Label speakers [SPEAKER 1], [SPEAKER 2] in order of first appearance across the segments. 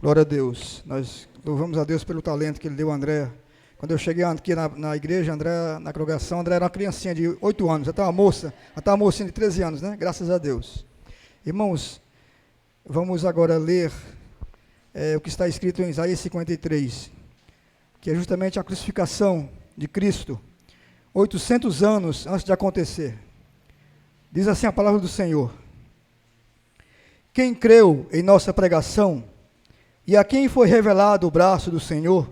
[SPEAKER 1] Glória a Deus. Nós louvamos a Deus pelo talento que Ele deu a André. Quando eu cheguei aqui na igreja, André, na congregação, André era uma criancinha de 8 anos, até uma moça, até uma mocinha de 13 anos, né? Graças a Deus. Irmãos, vamos agora ler o que está escrito em Isaías 53, que é justamente a crucificação de Cristo, 800 anos antes de acontecer. Diz assim a palavra do Senhor: quem creu em nossa pregação, e a quem foi revelado o braço do Senhor,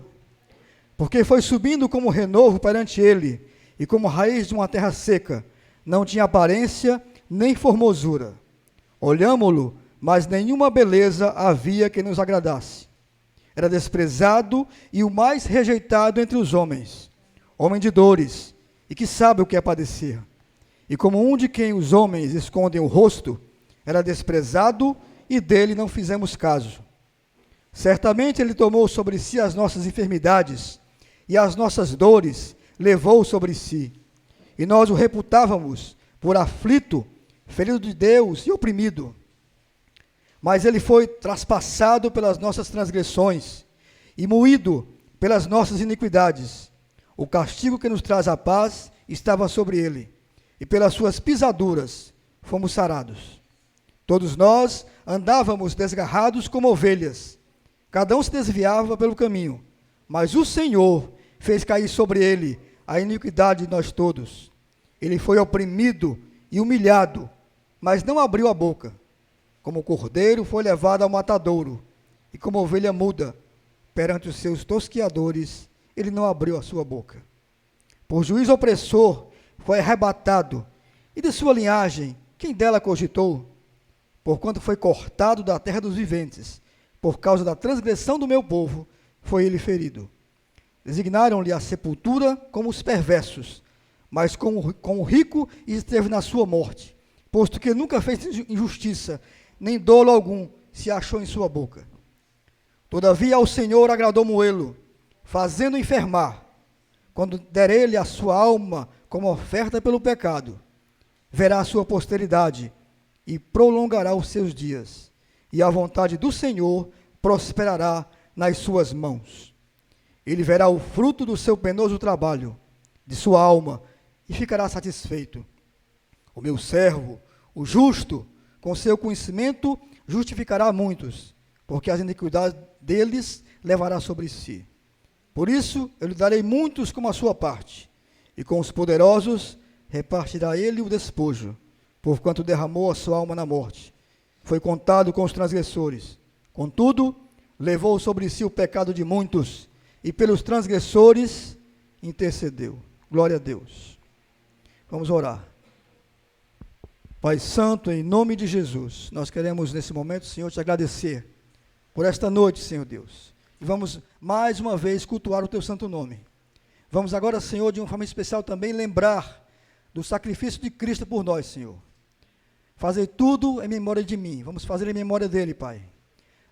[SPEAKER 1] porque foi subindo como renovo perante ele, e como raiz de uma terra seca, não tinha aparência nem formosura. Olhámo-lo, mas nenhuma beleza havia que nos agradasse. Era desprezado e o mais rejeitado entre os homens, homem de dores, e que sabe o que é padecer. E como um de quem os homens escondem o rosto, era desprezado e dele não fizemos caso. Certamente ele tomou sobre si as nossas enfermidades e as nossas dores levou sobre si. E nós o reputávamos por aflito, ferido de Deus e oprimido. Mas ele foi traspassado pelas nossas transgressões e moído pelas nossas iniquidades. O castigo que nos traz a paz estava sobre ele, e pelas suas pisaduras fomos sarados. Todos nós andávamos desgarrados como ovelhas, cada um se desviava pelo caminho, mas o Senhor fez cair sobre ele a iniquidade de nós todos. Ele foi oprimido e humilhado, mas não abriu a boca. Como cordeiro foi levado ao matadouro, e como ovelha muda perante os seus tosquiadores, ele não abriu a sua boca. Por juiz opressor foi arrebatado, e de sua linhagem, quem dela cogitou? Porquanto foi cortado da terra dos viventes, por causa da transgressão do meu povo, foi ele ferido. Designaram-lhe a sepultura como os perversos, mas com o rico esteve na sua morte, posto que nunca fez injustiça, nem dolo algum se achou em sua boca. Todavia ao Senhor agradou moê-lo, fazendo enfermar, quando der ele a sua alma como oferta pelo pecado, verá a sua posteridade e prolongará os seus dias, e a vontade do Senhor prosperará nas suas mãos. Ele verá o fruto do seu penoso trabalho, de sua alma, e ficará satisfeito. O meu servo, o justo, com seu conhecimento, justificará muitos, porque as iniquidades deles levará sobre si. Por isso, eu lhe darei muitos como a sua parte, e com os poderosos repartirá ele o despojo, porquanto derramou a sua alma na morte. Foi contado com os transgressores. Contudo, levou sobre si o pecado de muitos, e pelos transgressores intercedeu. Glória a Deus. Vamos orar. Pai Santo, em nome de Jesus, nós queremos nesse momento, Senhor, te agradecer por esta noite, Senhor Deus. E vamos mais uma vez cultuar o teu santo nome. Vamos agora, Senhor, de uma forma especial também lembrar do sacrifício de Cristo por nós, Senhor. Fazer tudo em memória de mim. Vamos fazer em memória dele, Pai.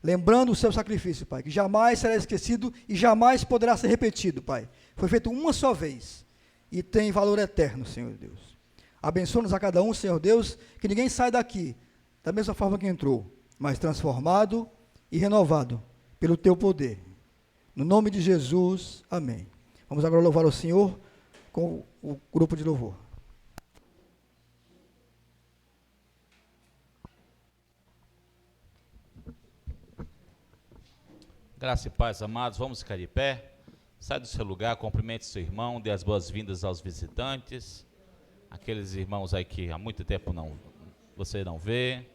[SPEAKER 1] Lembrando o seu sacrifício, Pai, que jamais será esquecido e jamais poderá ser repetido, Pai. Foi feito uma só vez e tem valor eterno, Senhor Deus. Abençoa-nos a cada um, Senhor Deus, que ninguém saia daqui da mesma forma que entrou, mas transformado e renovado pelo teu poder. No nome de Jesus, amém. Vamos agora louvar o Senhor com o grupo de louvor.
[SPEAKER 2] Graça e paz, amados, vamos ficar de pé. Sai do seu lugar, cumprimente seu irmão, dê as boas-vindas aos visitantes, aqueles irmãos aí que há muito tempo você não vê.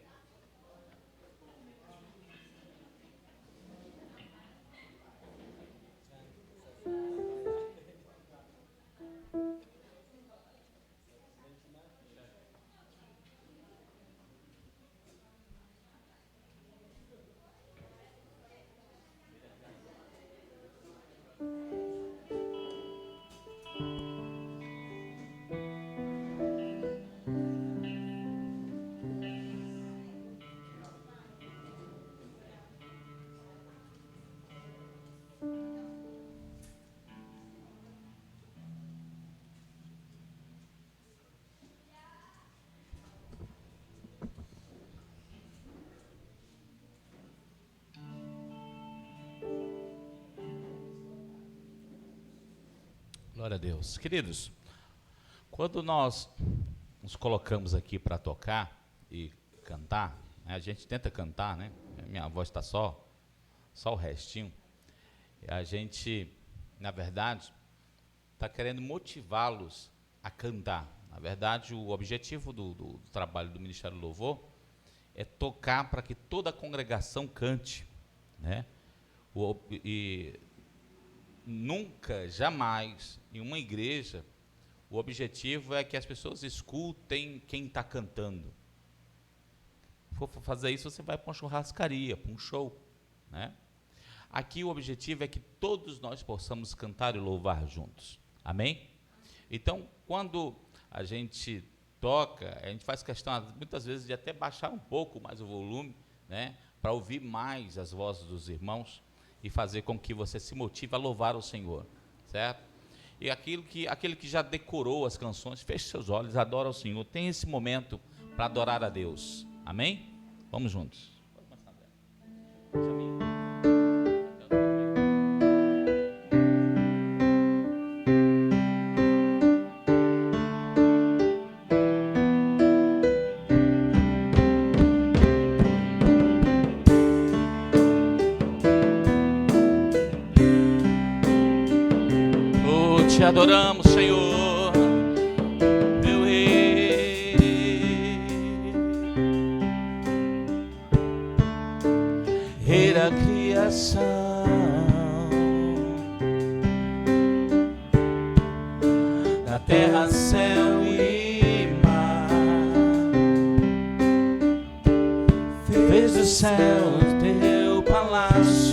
[SPEAKER 2] Glória a Deus. Queridos, quando nós nos colocamos aqui para tocar e cantar, né, a gente tenta cantar, né? Minha voz está só o restinho. A gente, na verdade, está querendo motivá-los a cantar. Na verdade, o objetivo do trabalho do Ministério do Louvor é tocar para que toda a congregação cante, né? E nunca, jamais, em uma igreja, o objetivo é que as pessoas escutem quem está cantando. Se for fazer isso, você vai para uma churrascaria, para um show, né? Aqui o objetivo é que todos nós possamos cantar e louvar juntos. Amém? Então, quando a gente toca, a gente faz questão, muitas vezes, de até baixar um pouco mais o volume, né? Para ouvir mais as vozes dos irmãos e fazer com que você se motive a louvar o Senhor, certo? E aquele que já decorou as canções, feche seus olhos, adora o Senhor, tem esse momento para adorar a Deus, amém? Vamos juntos. Te adoramos, Senhor, meu Rei. Rei da criação, da terra, céu e mar, fez do céu teu palácio.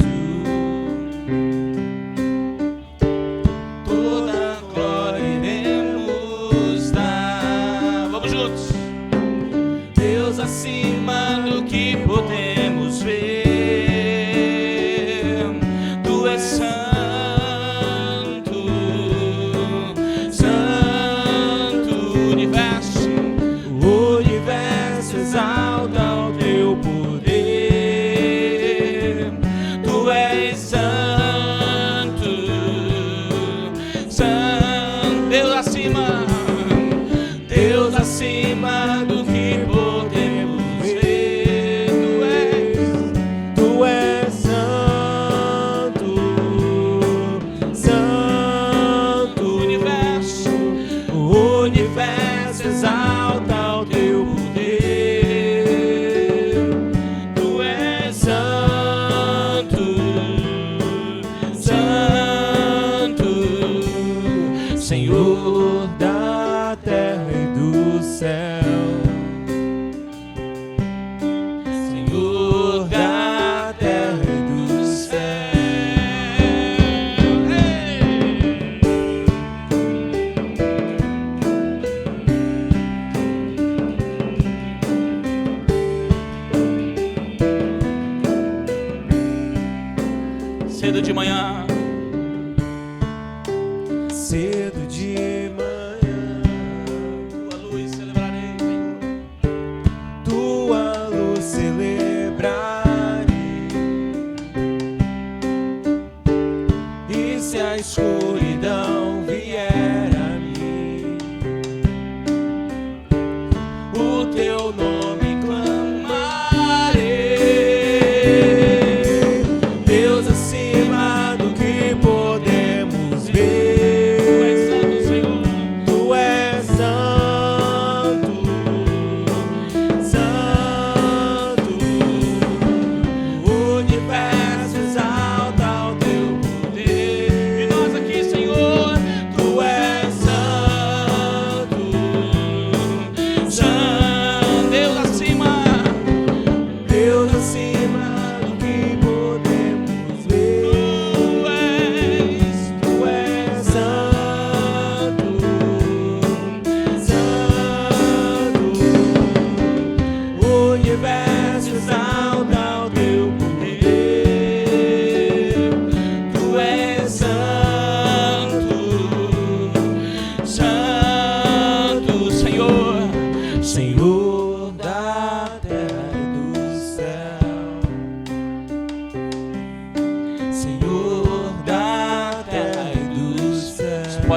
[SPEAKER 2] Acima do que podemos ver, Tu és santo, santo. O universo exalta o Teu poder. Tu és santo, santo. Deus acima do que podemos. Exalta o Teu poder. Tu és santo, santo, Senhor da terra e do céu, Senhor da terra e do céu. Cedo de manhã, cedo de manhã, Tua luz celebrarei, Tua luz celebrarei. E se a escuridão vier a mim, o Teu nome clamarei. Deus acima do que podemos ver. Tu és santo, santo,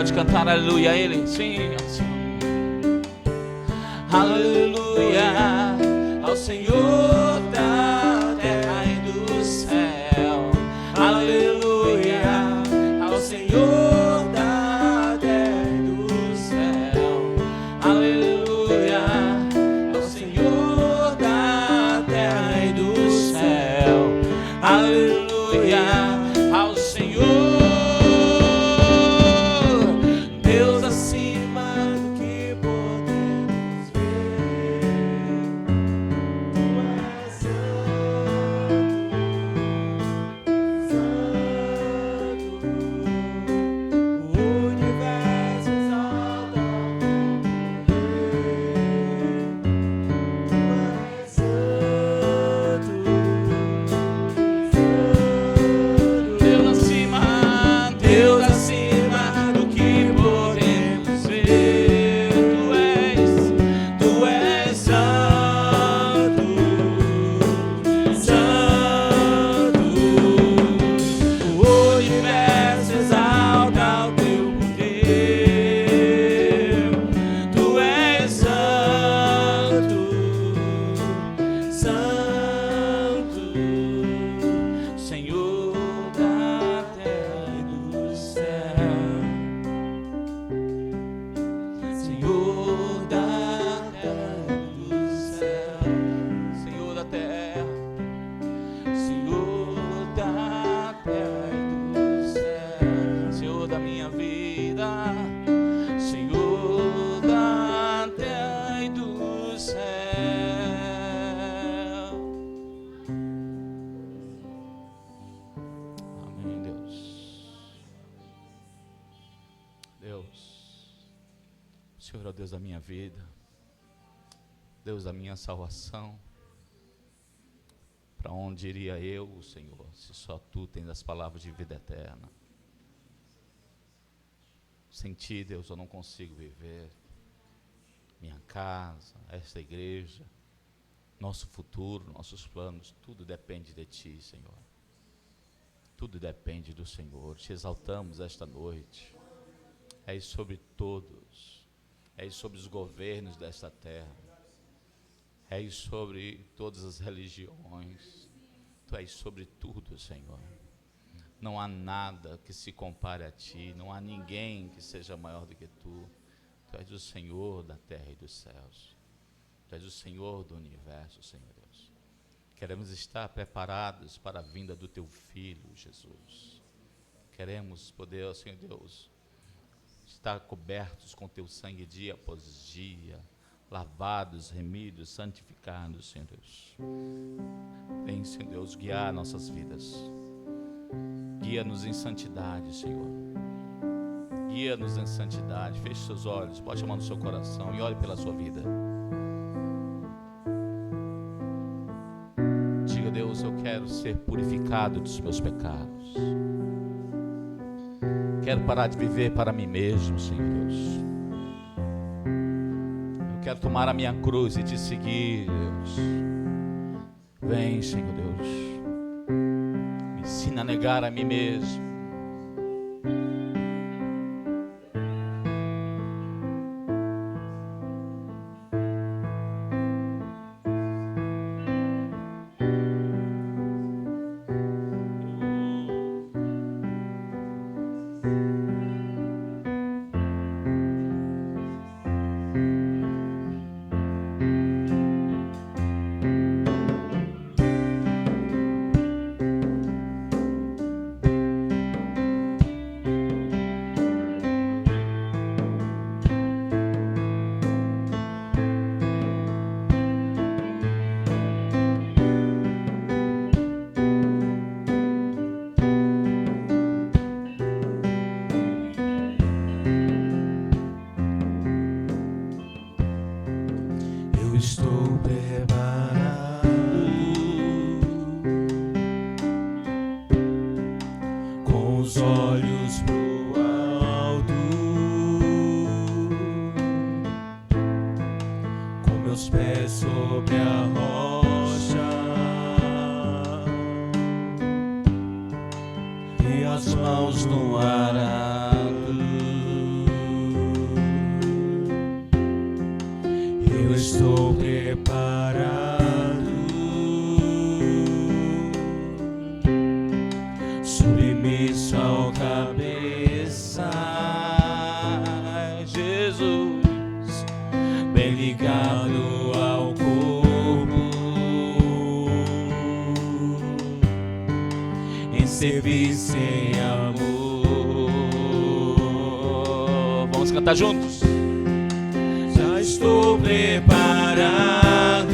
[SPEAKER 2] Pode cantar aleluia a Ele. Sim, aleluia ao Senhor da terra e do céu. Aleluia ao Senhor da terra e do céu. Aleluia ao Senhor da terra e do céu. Aleluia ao Senhor, Deus acima do que podemos ver. Tu és santo, o universo exalta o teu poder. Tu és santo, Deus acima do que podemos ver. Tu és santo, santo. O universo exalta o teu poder. Tu és santo, santo, Senhor da terra e do céu. Senhor da terra e do céu. Senhor da terra, Senhor da terra e do céu. Senhor da minha vida, Senhor da terra e do céu. Amém, Deus. Deus, o Senhor é o Deus da minha vida, Deus da minha salvação. Para onde iria eu, Senhor, se só Tu tens as palavras de vida eterna? Sem Ti, Deus, eu não consigo viver. Minha casa, esta igreja, nosso futuro, nossos planos, tudo depende de Ti, Senhor. Tudo depende do Senhor. Te exaltamos esta noite. És sobre todos. És sobre os governos desta terra. És sobre todas as religiões. Tu és sobre tudo, Senhor. Não há nada que se compare a Ti. Não há ninguém que seja maior do que Tu. Tu és o Senhor da terra e dos céus. Tu és o Senhor do universo, Senhor Deus. Queremos estar preparados para a vinda do Teu Filho, Jesus. Queremos poder, ó Senhor Deus, estar cobertos com Teu sangue dia após dia, lavados, remidos, santificados, Senhor Deus. Vem, Senhor Deus, guiar nossas vidas. Guia-nos em santidade, Senhor. Guia-nos em santidade. Feche seus olhos, bote a mão no seu coração e olhe pela sua vida. Diga, Deus, eu quero ser purificado dos meus pecados. Quero parar de viver para mim mesmo, Senhor Deus. Eu quero tomar a minha cruz e Te seguir, Deus. Vem, Senhor Deus. Me ensina a negar a mim mesmo.
[SPEAKER 3] Estou preparado com os olhos pro alto, com meus pés sobre a rocha e as mãos no arado. servir sem amor.
[SPEAKER 2] Vamos cantar juntos.
[SPEAKER 3] Já estou preparado,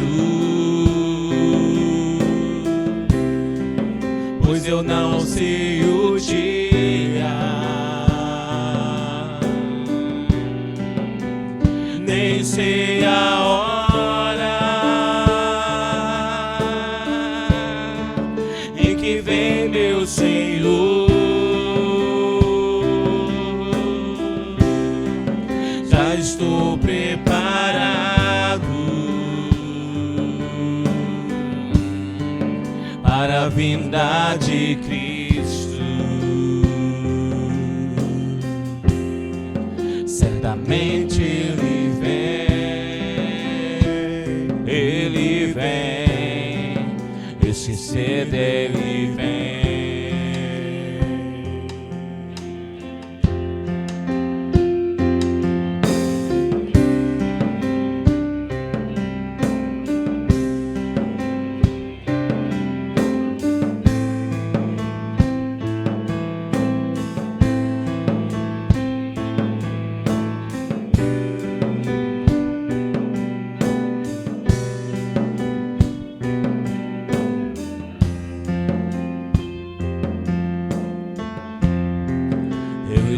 [SPEAKER 3] pois eu não sei o dia, nem sei a hora em que vem meu Senhor. Já estou preparado para a vinda de Cristo. Certamente Ele vem, esse cedo Ele vem.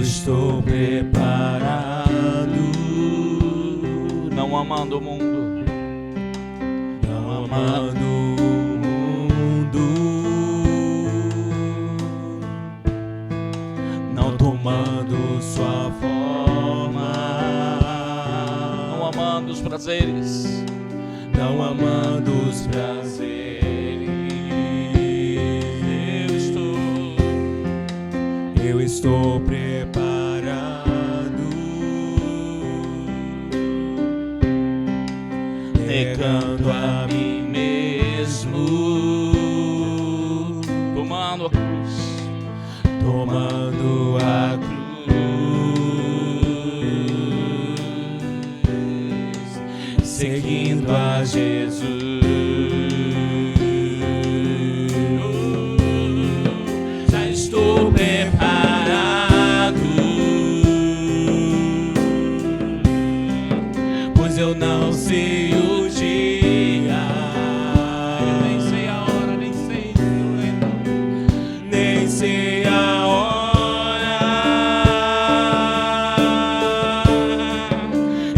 [SPEAKER 3] Estou preparado,
[SPEAKER 2] Não amando o mundo,
[SPEAKER 3] não amando o mundo, não tomando sua forma,
[SPEAKER 2] não amando os prazeres,
[SPEAKER 3] não amando os prazeres. Eu estou preparado, negando a mim mesmo,
[SPEAKER 2] tomando a cruz,
[SPEAKER 3] tomando a cruz, seguindo a Jesus. Já estou preparado, pois eu não sei o dia,
[SPEAKER 2] nem sei a hora, nem sei o momento,
[SPEAKER 3] nem sei a hora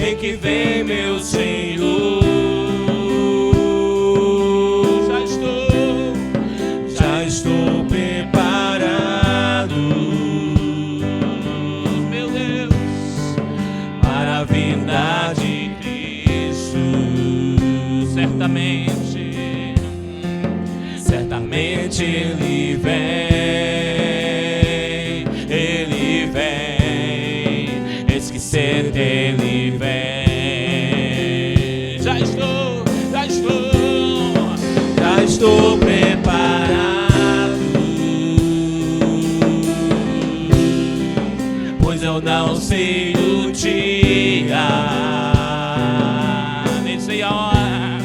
[SPEAKER 3] em que vem meu Senhor. Já estou preparado,
[SPEAKER 2] meu Deus,
[SPEAKER 3] para a vinda de Cristo. Certamente Ele vem, eis que cedo Ele vem. Já estou preparado, pois eu não sei o dia,
[SPEAKER 2] nem sei a hora,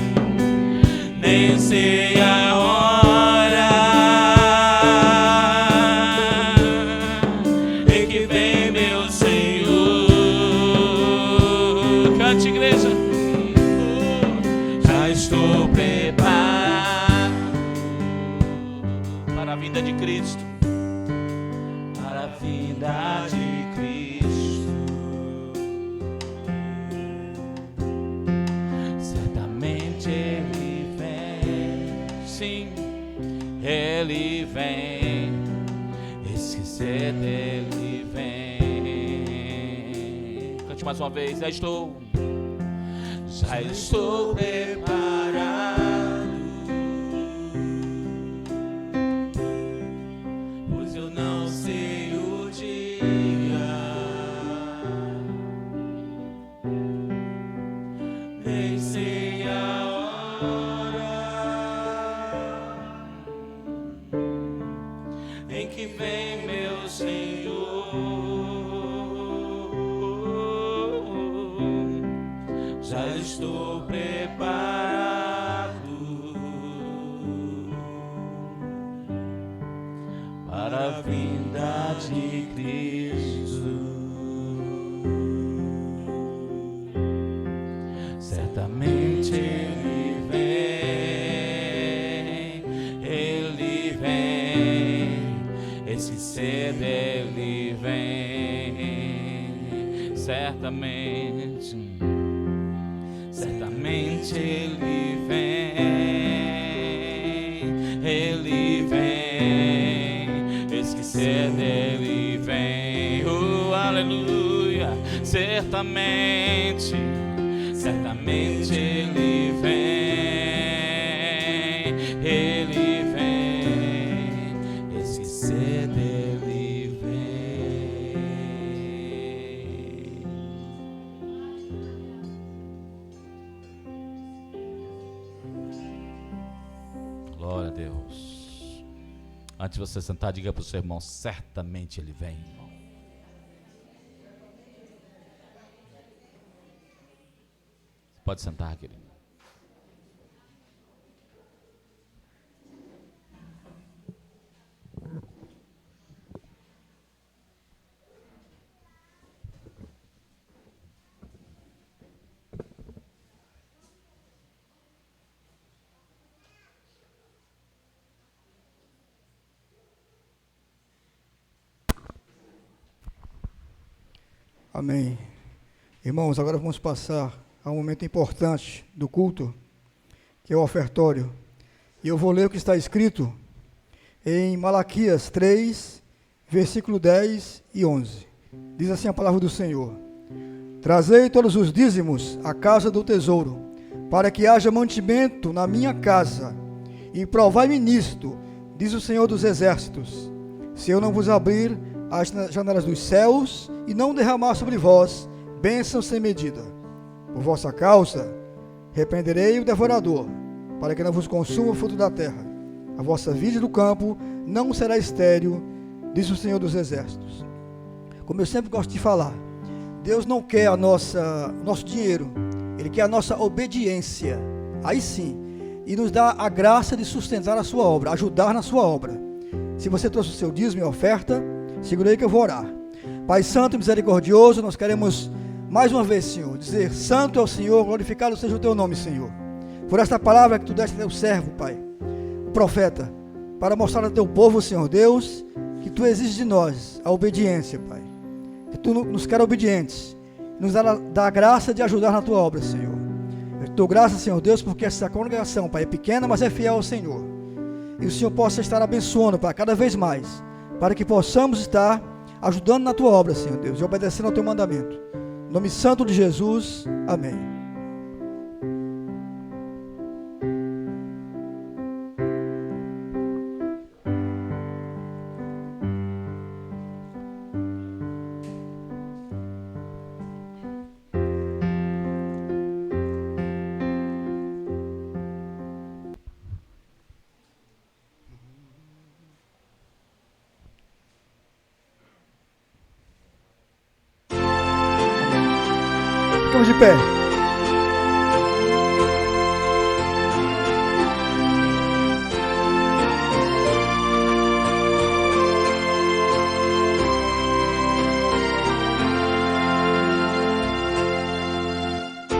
[SPEAKER 3] nem sei a hora em que vem meu Senhor.
[SPEAKER 2] Cante, igreja.
[SPEAKER 3] Já estou preparado
[SPEAKER 2] Para a vinda de Cristo,
[SPEAKER 3] para a vinda de Cristo. Certamente Ele vem,
[SPEAKER 2] sim, Ele vem,
[SPEAKER 3] esquecer dele vem.
[SPEAKER 2] cante mais uma vez. Já estou
[SPEAKER 3] preparado, pois eu não sei o dia, nem sei a hora em que vem meu Senhor. Já estou preparado segunda vinda de Cristo. Certamente Ele vem, esse cedo Ele vem, certamente Ele vem, esse cedo Ele vem, aleluia, certamente Ele vem, esse cedo Ele vem.
[SPEAKER 2] Glória a Deus. Antes de você sentar, diga para o seu irmão: certamente Ele vem, irmão. Pode sentar, querido.
[SPEAKER 1] Amém. Irmãos, agora vamos passar a um momento importante do culto, que é o ofertório. E eu vou ler o que está escrito em Malaquias 3, versículo 10 e 11. Diz assim a palavra do Senhor: Trazei todos os dízimos à casa do tesouro, para que haja mantimento na minha casa, e provai-me nisto, diz o Senhor dos Exércitos, se eu não vos abrir as janelas dos céus e não derramar sobre vós bênção sem medida. Por vossa causa repreenderei o devorador, para que não vos consuma o fruto da terra. A vossa vide do campo não será estéril, diz o Senhor dos Exércitos. Como eu sempre gosto de falar, Deus não quer nosso dinheiro, Ele quer a nossa obediência. Aí sim, e nos dá a graça de sustentar a sua obra, ajudar na sua obra. Se você trouxe o seu dízimo e oferta, segura aí que eu vou orar. Pai santo e misericordioso, nós queremos mais uma vez, Senhor, dizer: santo é o Senhor, glorificado seja o teu nome, Senhor, por esta palavra que tu deste ao teu servo, Pai, o profeta, para mostrar ao teu povo, Senhor Deus, que tu exiges de nós a obediência, Pai, que tu nos quer obedientes, nos dá a graça de ajudar na tua obra, Senhor. Eu te dou graça, Senhor Deus, porque essa congregação, Pai, é pequena, mas é fiel ao Senhor, e o Senhor possa estar abençoando, Pai, cada vez mais, para que possamos estar ajudando na tua obra, Senhor Deus, e obedecendo ao teu mandamento. Em nome santo de Jesus, amém. Ficamos de pé.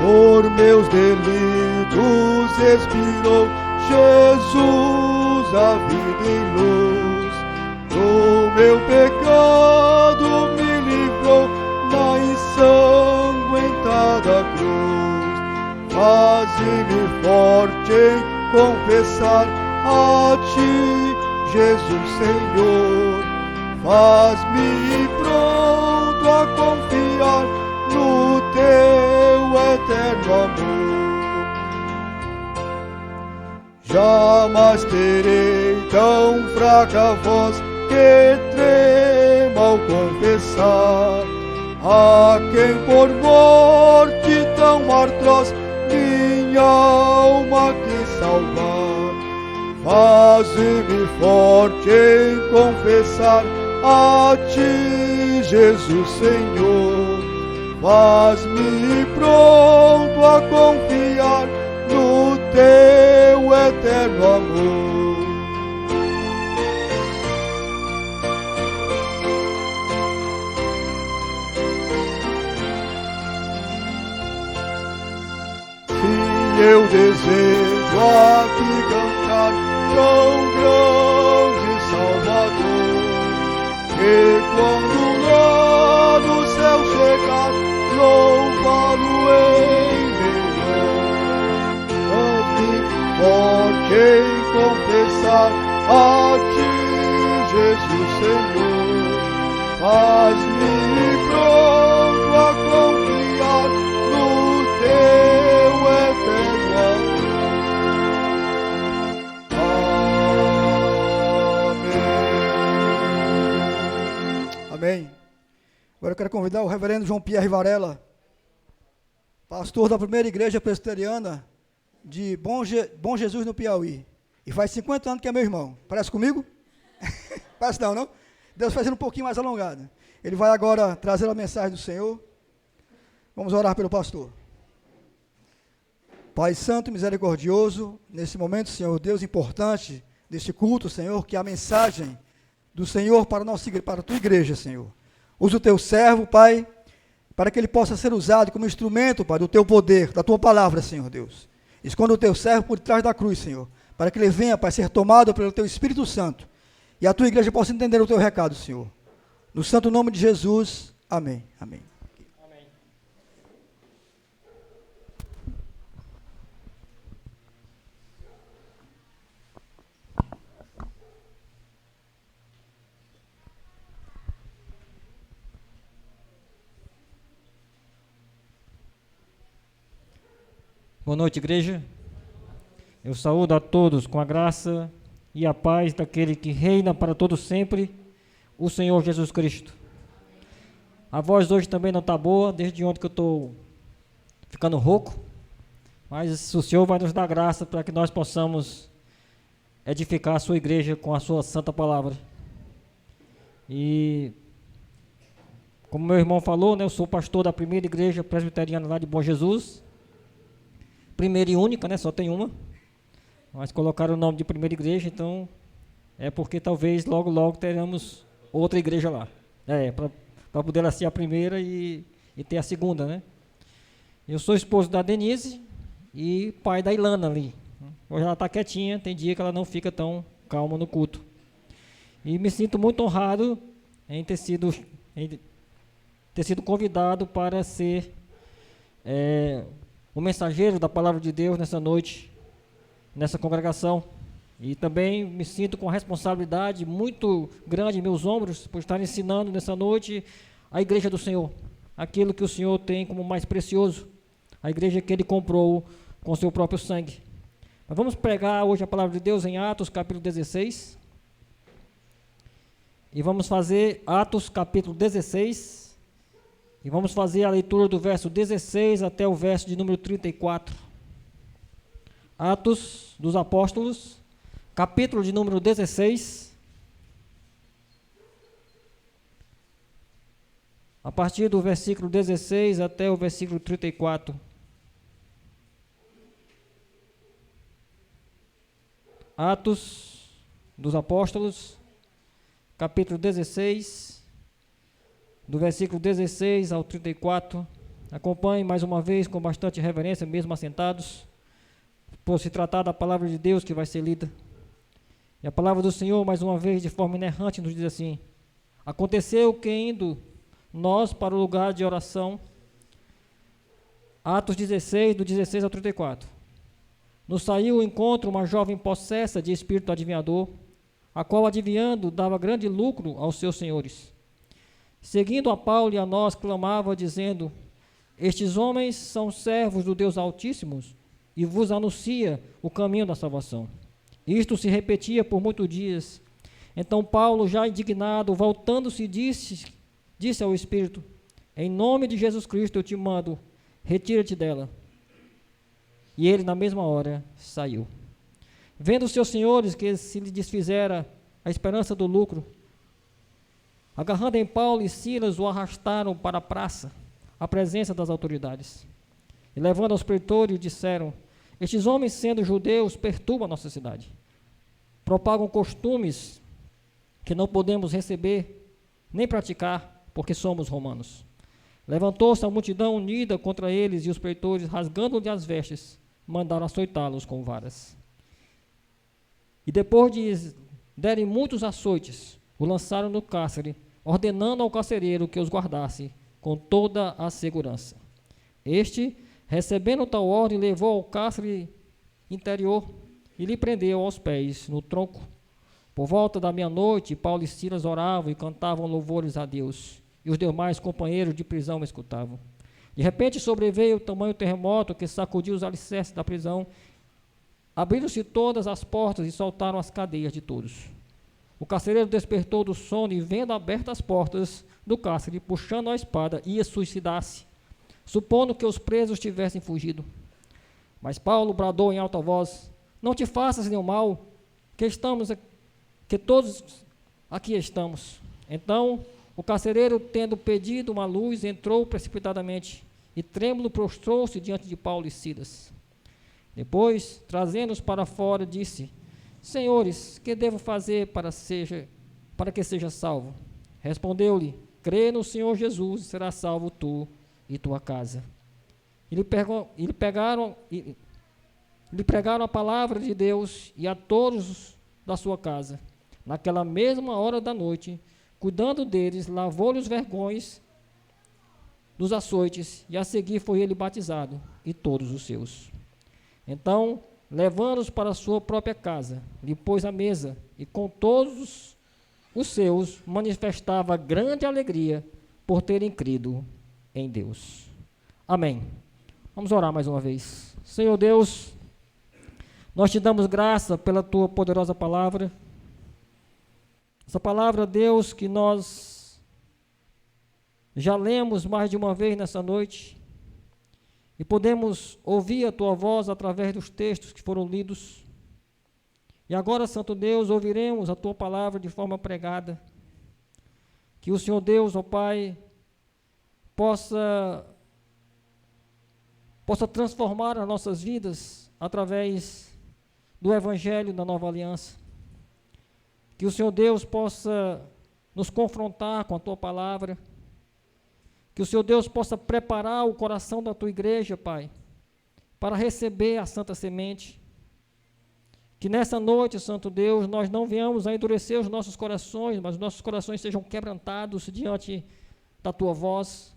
[SPEAKER 4] Por meus delitos expirou Jesus a vida e luz. Do meu pecado me livrou na ensanguentada cruz. Faze-me forte em confessar a Ti, Jesus Senhor. Faz-me pronto a confiar no Teu eterno amor. Jamais terei tão fraca voz que trema ao confessar a quem por morte tão atroz minha alma quis salvar. Faze-me forte em confessar a Ti, Jesus Senhor. Faz-me pronto a confiar no Teu eterno amor. meu desejo a te cantar, tão grande Salvador, que quando lá do céu chegar, louvá-lo em melhor. Ande forte em confessar a ti, Jesus Senhor, faz-me pronto a confiar no teu eterno amor. Amém.
[SPEAKER 1] Amém. Agora eu quero convidar o reverendo João Pierre Varela, pastor da primeira igreja presbiteriana de Bom Jesus no Piauí. E faz 50 anos que é meu irmão. Parece comigo? Parece não, não? Deus fazendo um pouquinho mais alongado. Ele vai agora trazer a mensagem do Senhor. Vamos orar pelo pastor. Pai Santo e Misericordioso, nesse momento, Senhor, Deus importante deste culto, Senhor, que a mensagem do Senhor para a tua igreja, Senhor. Usa o teu servo, Pai, para que ele possa ser usado como instrumento, Pai, do teu poder, da tua palavra, Senhor Deus. Esconda o teu servo por trás da cruz, Senhor, para que ele venha, Pai, ser tomado pelo teu Espírito Santo e a tua igreja possa entender o teu recado, Senhor. No santo nome de Jesus, amém. Amém.
[SPEAKER 5] Amém. Boa noite, igreja. Eu saúdo a todos com a graça e a paz daquele que reina para todo sempre, o Senhor Jesus Cristo. A voz hoje também não está boa, desde ontem que eu estou ficando rouco, mas o Senhor vai nos dar graça para que nós possamos edificar a sua igreja com a sua santa palavra. E, como meu irmão falou, né, eu sou pastor da primeira igreja presbiteriana lá de Bom Jesus, primeira e única, né, só tem uma, mas colocaram o nome de primeira igreja, então é porque talvez logo logo teremos outra igreja lá, para poder ela ser a primeira e ter a segunda, né. Eu sou esposo da Denise e pai da Ilana ali. Hoje ela está quietinha, tem dia que ela não fica tão calma no culto. E me sinto muito honrado em ter sido convidado para ser o mensageiro da palavra de Deus nessa noite, nessa congregação. E também me sinto com responsabilidade muito grande em meus ombros por estar ensinando nessa noite a igreja do Senhor, aquilo que o Senhor tem como mais precioso, a igreja que Ele comprou com seu próprio sangue. Mas vamos pregar hoje a palavra de Deus em Atos capítulo 16, e vamos fazer Atos capítulo 16, e vamos fazer a leitura do verso 16 até o verso de número 34. Atos dos Apóstolos, capítulo de número 16, a partir do versículo 16 até o versículo 34. Atos dos Apóstolos, capítulo 16, do versículo 16 ao 34. Acompanhe mais uma vez com bastante reverência, mesmo assentados, por se tratar da palavra de Deus que vai ser lida. E a palavra do Senhor, mais uma vez, de forma inerrante, nos diz assim: aconteceu que indo nós para o lugar de oração, Atos 16, do 16 ao 34, nos saiu ao encontro uma jovem possessa de espírito adivinhador, a qual, adivinhando, dava grande lucro aos seus senhores. Seguindo a Paulo e a nós, clamava, dizendo: estes homens são servos do Deus Altíssimo e vos anuncia o caminho da salvação. Isto se repetia por muitos dias. Então Paulo, já indignado, voltando-se, disse ao Espírito: em nome de Jesus Cristo eu te mando, retira-te dela. E ele, na mesma hora, saiu. Vendo os seus senhores que se lhe desfizera a esperança do lucro, agarrando em Paulo e Silas, o arrastaram para a praça, à presença das autoridades. E levando aos pretores, disseram: estes homens, sendo judeus, perturbam a nossa cidade, propagam costumes que não podemos receber nem praticar, porque somos romanos. Levantou-se a multidão unida contra eles, e os pretores, rasgando-lhe as vestes, mandaram açoitá-los com varas. E depois de derem muitos açoites, o lançaram no cárcere, ordenando ao carcereiro que os guardasse com toda a segurança. Este, recebendo tal ordem, levou ao cárcere interior e lhe prendeu aos pés no tronco. Por volta da meia-noite, Paulo e Silas oravam e cantavam louvores a Deus, e os demais companheiros de prisão escutavam. De repente sobreveio o tamanho terremoto que sacudiu os alicerces da prisão. Abriram-se todas as portas e soltaram as cadeias de todos. O carcereiro despertou do sono e, vendo abertas as portas do cárcere, puxando a espada, ia suicidar-se, supondo que os presos tivessem fugido. Mas Paulo bradou em alta voz: não te faças nenhum mal, que todos aqui estamos. Então o carcereiro, tendo pedido uma luz, entrou precipitadamente e trêmulo prostrou-se diante de Paulo e Silas. Depois, trazendo-os para fora, disse: Senhores, que devo fazer para que seja salvo? Respondeu-lhe: crê no Senhor Jesus e serás salvo tu e tua casa. E lhe pregaram a palavra de Deus e a todos da sua casa. Naquela mesma hora da noite, cuidando deles, lavou-lhe os vergões dos açoites, e a seguir foi ele batizado, e todos os seus. Então, levando-os para a sua própria casa, lhe pôs a mesa, e com todos os seus manifestava grande alegria por terem crido em Deus. Amém. Vamos orar mais uma vez. Senhor Deus, nós te damos graça pela tua poderosa palavra. Essa palavra, Deus, que nós já lemos mais de uma vez nessa noite, e podemos ouvir a tua voz através dos textos que foram lidos. E agora, Santo Deus, ouviremos a tua palavra de forma pregada. Que o Senhor Deus, ó Pai, possa transformar as nossas vidas através do Evangelho da Nova Aliança. Que o Senhor Deus possa nos confrontar com a tua palavra. Que o Senhor Deus possa preparar o coração da tua igreja, Pai, para receber a santa semente. Que nessa noite, Santo Deus, nós não venhamos a endurecer os nossos corações, mas nossos corações sejam quebrantados diante da tua voz.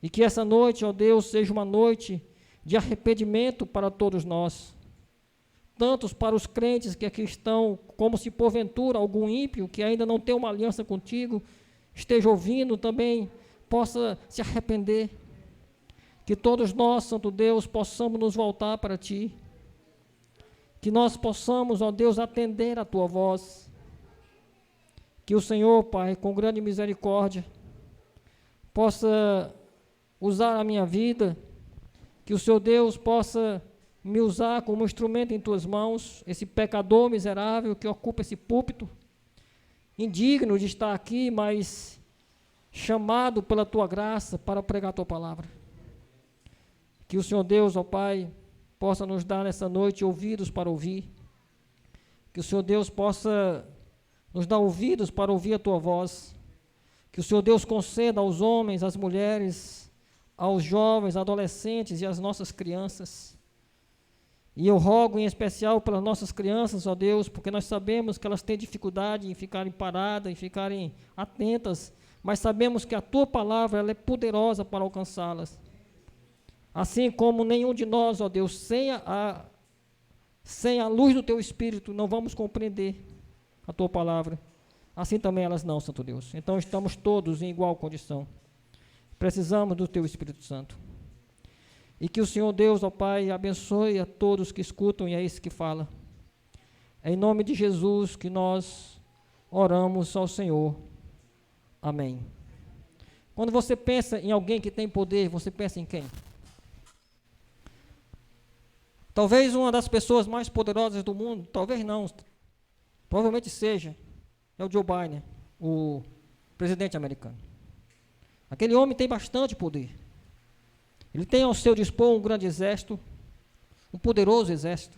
[SPEAKER 5] E que essa noite, ó Deus, seja uma noite de arrependimento para todos nós. Tantos para os crentes que aqui estão, como se porventura algum ímpio que ainda não tem uma aliança contigo, esteja ouvindo também, possa se arrepender. Que todos nós, Santo Deus, possamos nos voltar para Ti. Que nós possamos, ó Deus, atender a Tua voz. Que o Senhor, Pai, com grande misericórdia, possa usar a minha vida. Que o Senhor Deus possa me usar como instrumento em Tuas mãos, esse pecador miserável que ocupa esse púlpito, indigno de estar aqui, mas chamado pela Tua graça para pregar a Tua palavra. Que o Senhor Deus, ó Pai, possa nos dar nessa noite ouvidos para ouvir. Que o Senhor Deus possa nos dar ouvidos para ouvir a Tua voz. Que o Senhor Deus conceda aos homens, às mulheres, aos jovens, adolescentes e às nossas crianças. E eu rogo em especial pelas nossas crianças, ó Deus, porque nós sabemos que elas têm dificuldade em ficarem paradas, em ficarem atentas, mas sabemos que a Tua palavra ela é poderosa para alcançá-las. Assim como nenhum de nós, ó Deus, sem a luz do Teu Espírito, não vamos compreender a Tua palavra. Assim também elas não, Santo Deus. Então estamos todos em igual condição. Precisamos do Teu Espírito Santo. E que o Senhor Deus, ó Pai, abençoe a todos que escutam e é esse que fala. É em nome de Jesus que nós oramos ao Senhor. Amém. Quando você pensa em alguém que tem poder, você pensa em quem? Talvez uma das pessoas mais poderosas do mundo, talvez não, provavelmente seja, é o Joe Biden, o presidente americano. Aquele homem tem bastante poder. Ele tem ao seu dispor um grande exército, um poderoso exército.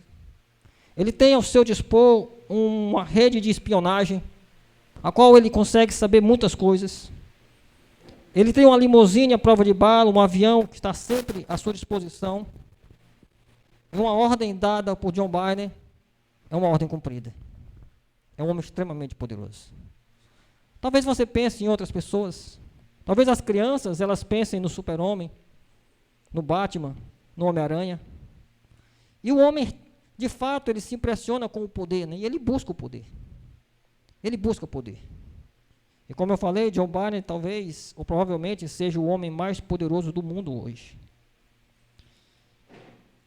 [SPEAKER 5] Ele tem ao seu dispor uma rede de espionagem, a qual ele consegue saber muitas coisas. Ele tem uma limusine à prova de bala, um avião que está sempre à sua disposição. uma ordem dada por John Bunyan é uma ordem cumprida. É um homem extremamente poderoso. Talvez você pense em outras pessoas. Talvez as crianças, elas pensem no Super-Homem, no Batman, no Homem-Aranha. E o homem, de fato, ele se impressiona com o poder, né? E ele busca o poder. Ele busca o poder. E como eu falei, John Bunyan talvez, ou provavelmente, seja o homem mais poderoso do mundo hoje.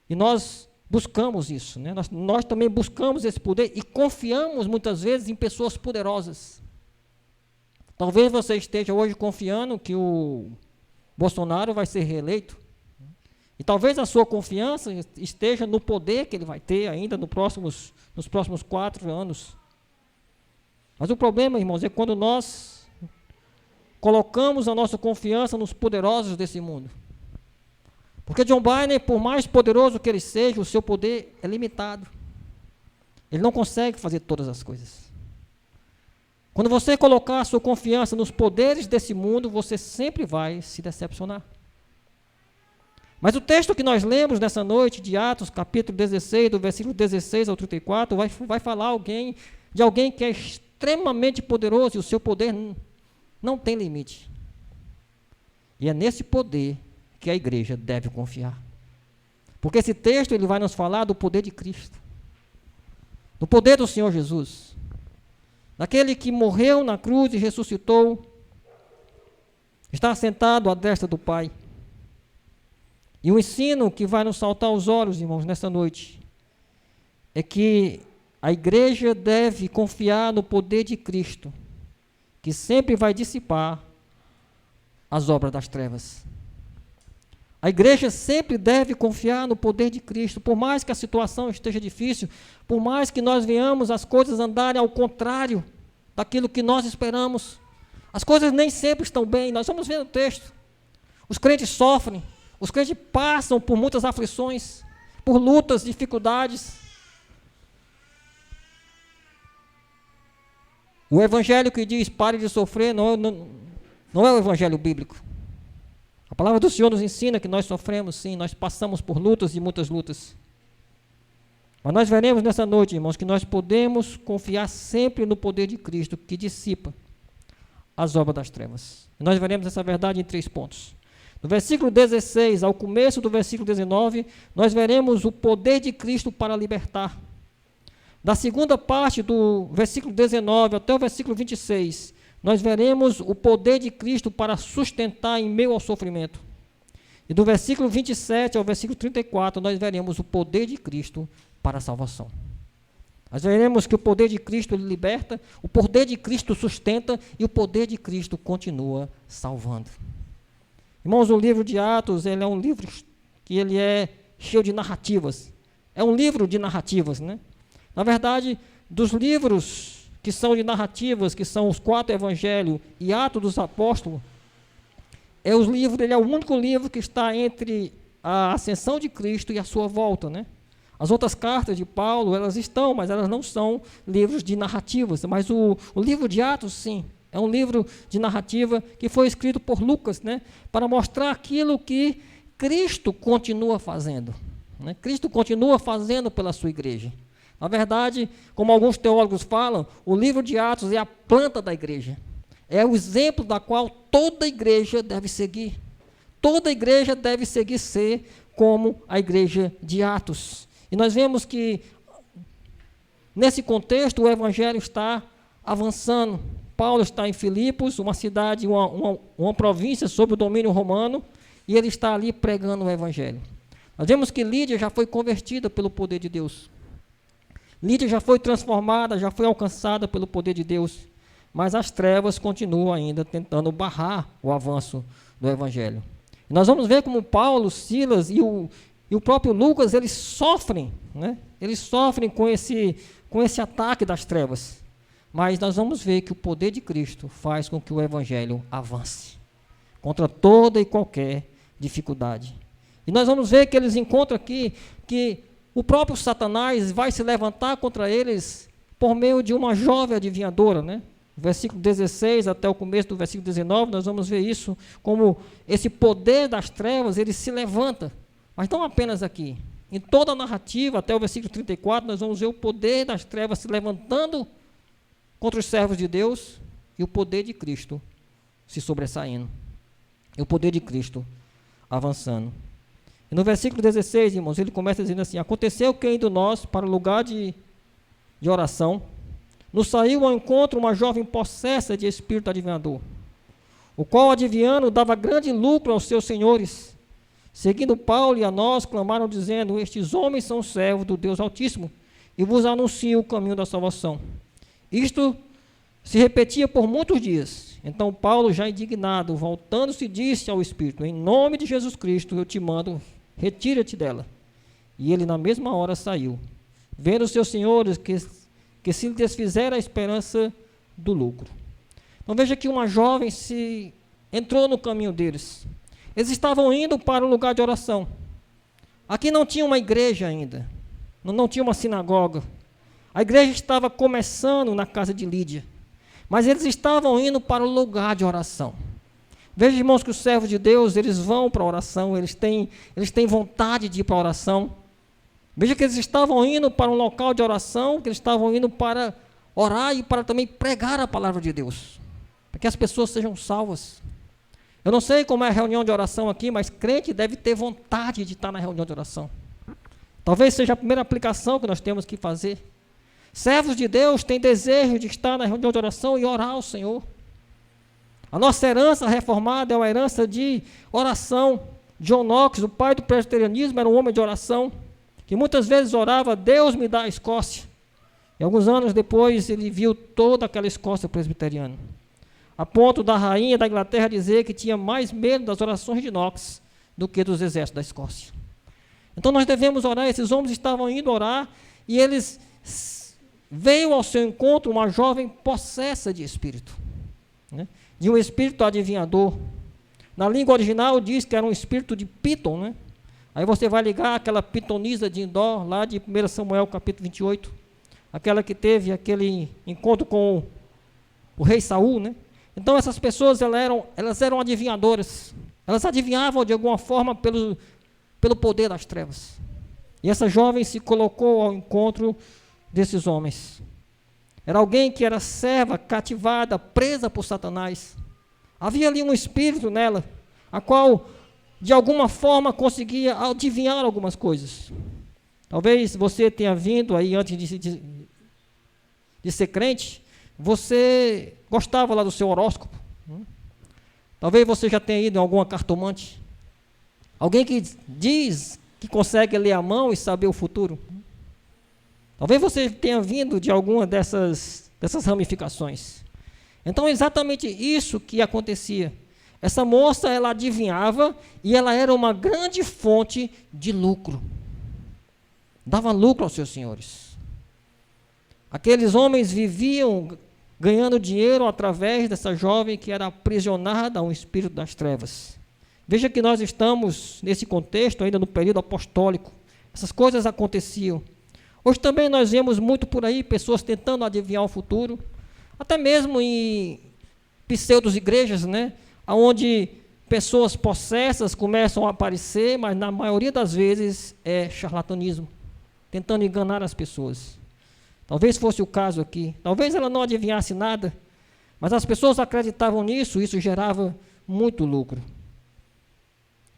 [SPEAKER 5] E nós buscamos isso, né? Nós também buscamos esse poder e confiamos muitas vezes em pessoas poderosas. Talvez você esteja hoje confiando que o Bolsonaro vai ser reeleito. E talvez a sua confiança esteja no poder que ele vai ter ainda nos próximos 4 anos. Mas o problema, irmãos, é quando nós colocamos a nossa confiança nos poderosos desse mundo. Porque John Bunyan, por mais poderoso que ele seja, o seu poder é limitado. Ele não consegue fazer todas as coisas. Quando você colocar a sua confiança nos poderes desse mundo, você sempre vai se decepcionar. Mas o texto que nós lemos nessa noite, de Atos, capítulo 16, do versículo 16 ao 34, vai falar de alguém que é extremamente poderoso e o seu poder não tem limite. E é nesse poder que a igreja deve confiar. Porque esse texto ele vai nos falar do poder de Cristo, do poder do Senhor Jesus, daquele que morreu na cruz e ressuscitou, está sentado à destra do Pai. E o ensino que vai nos saltar aos olhos, irmãos, nesta noite, é que a igreja deve confiar no poder de Cristo, que sempre vai dissipar as obras das trevas. A igreja sempre deve confiar no poder de Cristo, por mais que a situação esteja difícil, por mais que nós venhamos as coisas andarem ao contrário daquilo que nós esperamos. As coisas nem sempre estão bem, nós vamos ver no texto. Os crentes sofrem, os crentes passam por muitas aflições, por lutas, dificuldades. O evangelho que diz pare de sofrer não é o evangelho bíblico. A palavra do Senhor nos ensina que nós sofremos, sim, nós passamos por lutas e muitas lutas. Mas nós veremos nessa noite, irmãos, que nós podemos confiar sempre no poder de Cristo, que dissipa as obras das trevas. E nós veremos essa verdade em 3 pontos. Do versículo 16 ao começo do versículo 19, nós veremos o poder de Cristo para libertar. Da segunda parte do versículo 19 até o versículo 26, nós veremos o poder de Cristo para sustentar em meio ao sofrimento. E do versículo 27 ao versículo 34, nós veremos o poder de Cristo para a salvação. Nós veremos que o poder de Cristo ele liberta, o poder de Cristo sustenta e o poder de Cristo continua salvando. Irmãos, o livro de Atos, ele é um livro que ele é cheio de narrativas. É um livro de narrativas, né? Na verdade, dos livros que são de narrativas, que são os 4 evangelhos e Atos dos Apóstolos, ele é o único livro que está entre a ascensão de Cristo e a sua volta, né? As outras cartas de Paulo, elas estão, mas elas não são livros de narrativas, mas o livro de Atos, sim, é um livro de narrativa que foi escrito por Lucas, né? Para mostrar aquilo que Cristo continua fazendo, né? Cristo continua fazendo pela sua igreja. Na verdade, como alguns teólogos falam, o livro de Atos é a planta da igreja. É o exemplo da qual toda igreja deve seguir. Toda igreja deve seguir ser como a igreja de Atos. E nós vemos que, nesse contexto, o evangelho está avançando. Paulo está em Filipos, uma cidade, uma província sob o domínio romano, e ele está ali pregando o evangelho. Nós vemos que Lídia já foi convertida pelo poder de Deus. Lídia já foi transformada, já foi alcançada pelo poder de Deus, mas as trevas continuam ainda tentando barrar o avanço do evangelho. E nós vamos ver como Paulo, Silas e o próprio Lucas, eles sofrem, né? Eles sofrem com esse ataque das trevas. Mas nós vamos ver que o poder de Cristo faz com que o evangelho avance contra toda e qualquer dificuldade. E nós vamos ver que eles encontram aqui que o próprio Satanás vai se levantar contra eles por meio de uma jovem adivinhadora, né? Versículo 16 até o começo do versículo 19, nós vamos ver isso, como esse poder das trevas, ele se levanta, mas não apenas aqui, em toda a narrativa, até o versículo 34, nós vamos ver o poder das trevas se levantando contra os servos de Deus e o poder de Cristo se sobressaindo. E o poder de Cristo avançando. E no versículo 16, irmãos, ele começa dizendo assim: aconteceu que indo nós para o lugar de oração, nos saiu ao encontro uma jovem possessa de espírito adivinhador, o qual, adivinhando, dava grande lucro aos seus senhores. Seguindo Paulo e a nós, clamaram dizendo: estes homens são servos do Deus Altíssimo e vos anunciam o caminho da salvação. Isto se repetia por muitos dias. Então Paulo, já indignado, voltando-se, disse ao Espírito: em nome de Jesus Cristo eu te mando, retira-te dela. E ele na mesma hora saiu, vendo os seus senhores que se lhe desfizera a esperança do lucro. Então veja que uma jovem entrou no caminho deles. Eles estavam indo para o lugar de oração. Aqui não tinha uma igreja ainda, não tinha uma sinagoga. A igreja estava começando na casa de Lídia, mas eles estavam indo para o lugar de oração. Veja, irmãos, que os servos de Deus, eles vão para a oração, eles têm vontade de ir para a oração. Veja que eles estavam indo para um local de oração, que eles estavam indo para orar e para também pregar a palavra de Deus, para que as pessoas sejam salvas. Eu não sei como é a reunião de oração aqui, mas crente deve ter vontade de estar na reunião de oração. Talvez seja a primeira aplicação que nós temos que fazer. Servos de Deus têm desejo de estar na reunião de oração e orar ao Senhor. A nossa herança reformada é uma herança de oração. John Knox, o pai do presbiterianismo, era um homem de oração, que muitas vezes orava: Deus me dá a Escócia. E alguns anos depois ele viu toda aquela Escócia presbiteriana, a ponto da rainha da Inglaterra dizer que tinha mais medo das orações de Knox do que dos exércitos da Escócia. Então nós devemos orar. Esses homens estavam indo orar e eles veio ao seu encontro uma jovem possessa de espírito, né? De um espírito adivinhador. Na língua original diz que era um espírito de Piton, né? Aí você vai ligar aquela pitonisa de Endor, lá de 1 Samuel capítulo 28, aquela que teve aquele encontro com o rei Saul, né? Então essas pessoas elas eram adivinhadoras, elas adivinhavam de alguma forma pelo poder das trevas. E essa jovem se colocou ao encontro desses homens. Era alguém que era serva, cativada, presa por Satanás. Havia ali um espírito nela, a qual de alguma forma conseguia adivinhar algumas coisas. Talvez você tenha vindo aí antes de ser crente, você gostava lá do seu horóscopo. Talvez você já tenha ido em alguma cartomante. Alguém que diz que consegue ler a mão e saber o futuro. Talvez você tenha vindo de alguma dessas ramificações. Então é exatamente isso que acontecia. Essa moça, ela adivinhava e ela era uma grande fonte de lucro. Dava lucro aos seus senhores. Aqueles homens viviam ganhando dinheiro através dessa jovem que era aprisionada a um espírito das trevas. Veja que nós estamos nesse contexto ainda no período apostólico. Essas coisas aconteciam. Hoje também nós vemos muito por aí pessoas tentando adivinhar o futuro, até mesmo em pseudos igrejas, né? Onde pessoas possessas começam a aparecer, mas na maioria das vezes é charlatanismo, tentando enganar as pessoas. Talvez fosse o caso aqui. Talvez ela não adivinhasse nada, mas as pessoas acreditavam nisso, isso gerava muito lucro.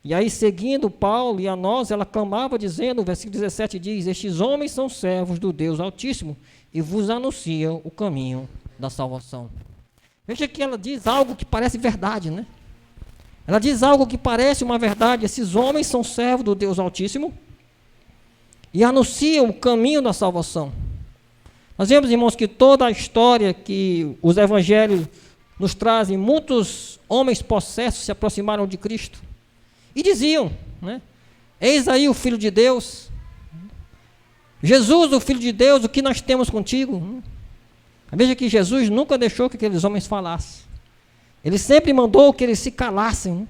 [SPEAKER 5] E aí, seguindo Paulo e a nós, ela clamava dizendo, o versículo 17 diz: estes homens são servos do Deus Altíssimo e vos anunciam o caminho da salvação. Veja que ela diz algo que parece verdade, né? Ela diz algo que parece uma verdade. Esses homens são servos do Deus Altíssimo e anunciam o caminho da salvação. Nós vemos, irmãos, que toda a história que os evangelhos nos trazem, muitos homens possessos se aproximaram de Cristo e diziam, né? Eis aí o Filho de Deus, Jesus, o Filho de Deus, o que nós temos contigo? Veja que Jesus nunca deixou que aqueles homens falassem. Ele sempre mandou que eles se calassem, né?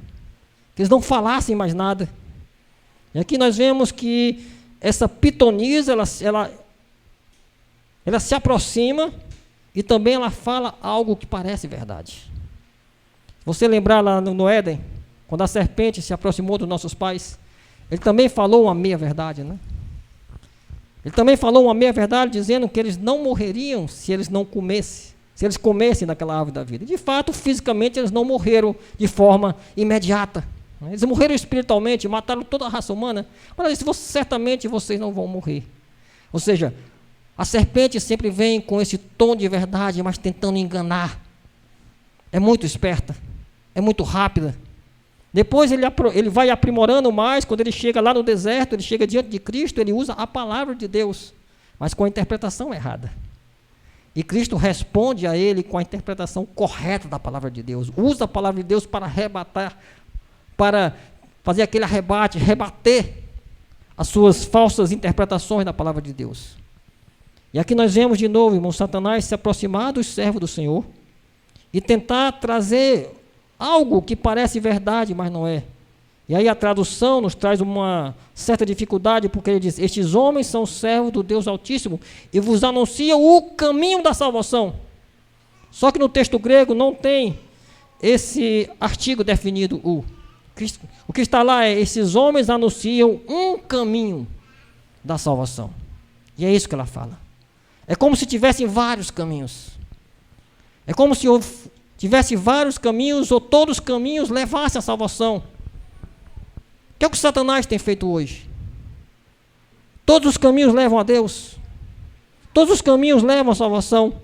[SPEAKER 5] Que eles não falassem mais nada. E aqui nós vemos que essa pitonisa, ela se aproxima e também ela fala algo que parece verdade. Se você lembrar lá no Éden, quando a serpente se aproximou dos nossos pais, ele também falou uma meia verdade, né? Ele também falou uma meia-verdade, dizendo que eles não morreriam se eles não comessem, se eles comessem daquela árvore da vida. De fato, fisicamente, eles não morreram de forma imediata. Eles morreram espiritualmente, mataram toda a raça humana, mas ele disse, certamente vocês não vão morrer. Ou seja, a serpente sempre vem com esse tom de verdade, mas tentando enganar. É muito esperta, é muito rápida. Depois ele vai aprimorando mais, quando ele chega lá no deserto, ele chega diante de Cristo, ele usa a palavra de Deus, mas com a interpretação errada. E Cristo responde a ele com a interpretação correta da palavra de Deus. Usa a palavra de Deus para arrebatar, para fazer aquele arrebate, rebater as suas falsas interpretações da palavra de Deus. E aqui nós vemos de novo, irmão, Satanás se aproximar dos servos do Senhor e tentar trazer algo que parece verdade, mas não é. E aí a tradução nos traz uma certa dificuldade, porque ele diz, estes homens são servos do Deus Altíssimo e vos anunciam o caminho da salvação. Só que no texto grego não tem esse artigo definido, o que está lá é, esses homens anunciam um caminho da salvação. E é isso que ela fala. É como se tivessem vários caminhos. É como se tivesse vários caminhos, ou todos os caminhos levassem à salvação. Que é o que Satanás tem feito hoje. Todos os caminhos levam a Deus. Todos os caminhos levam à salvação.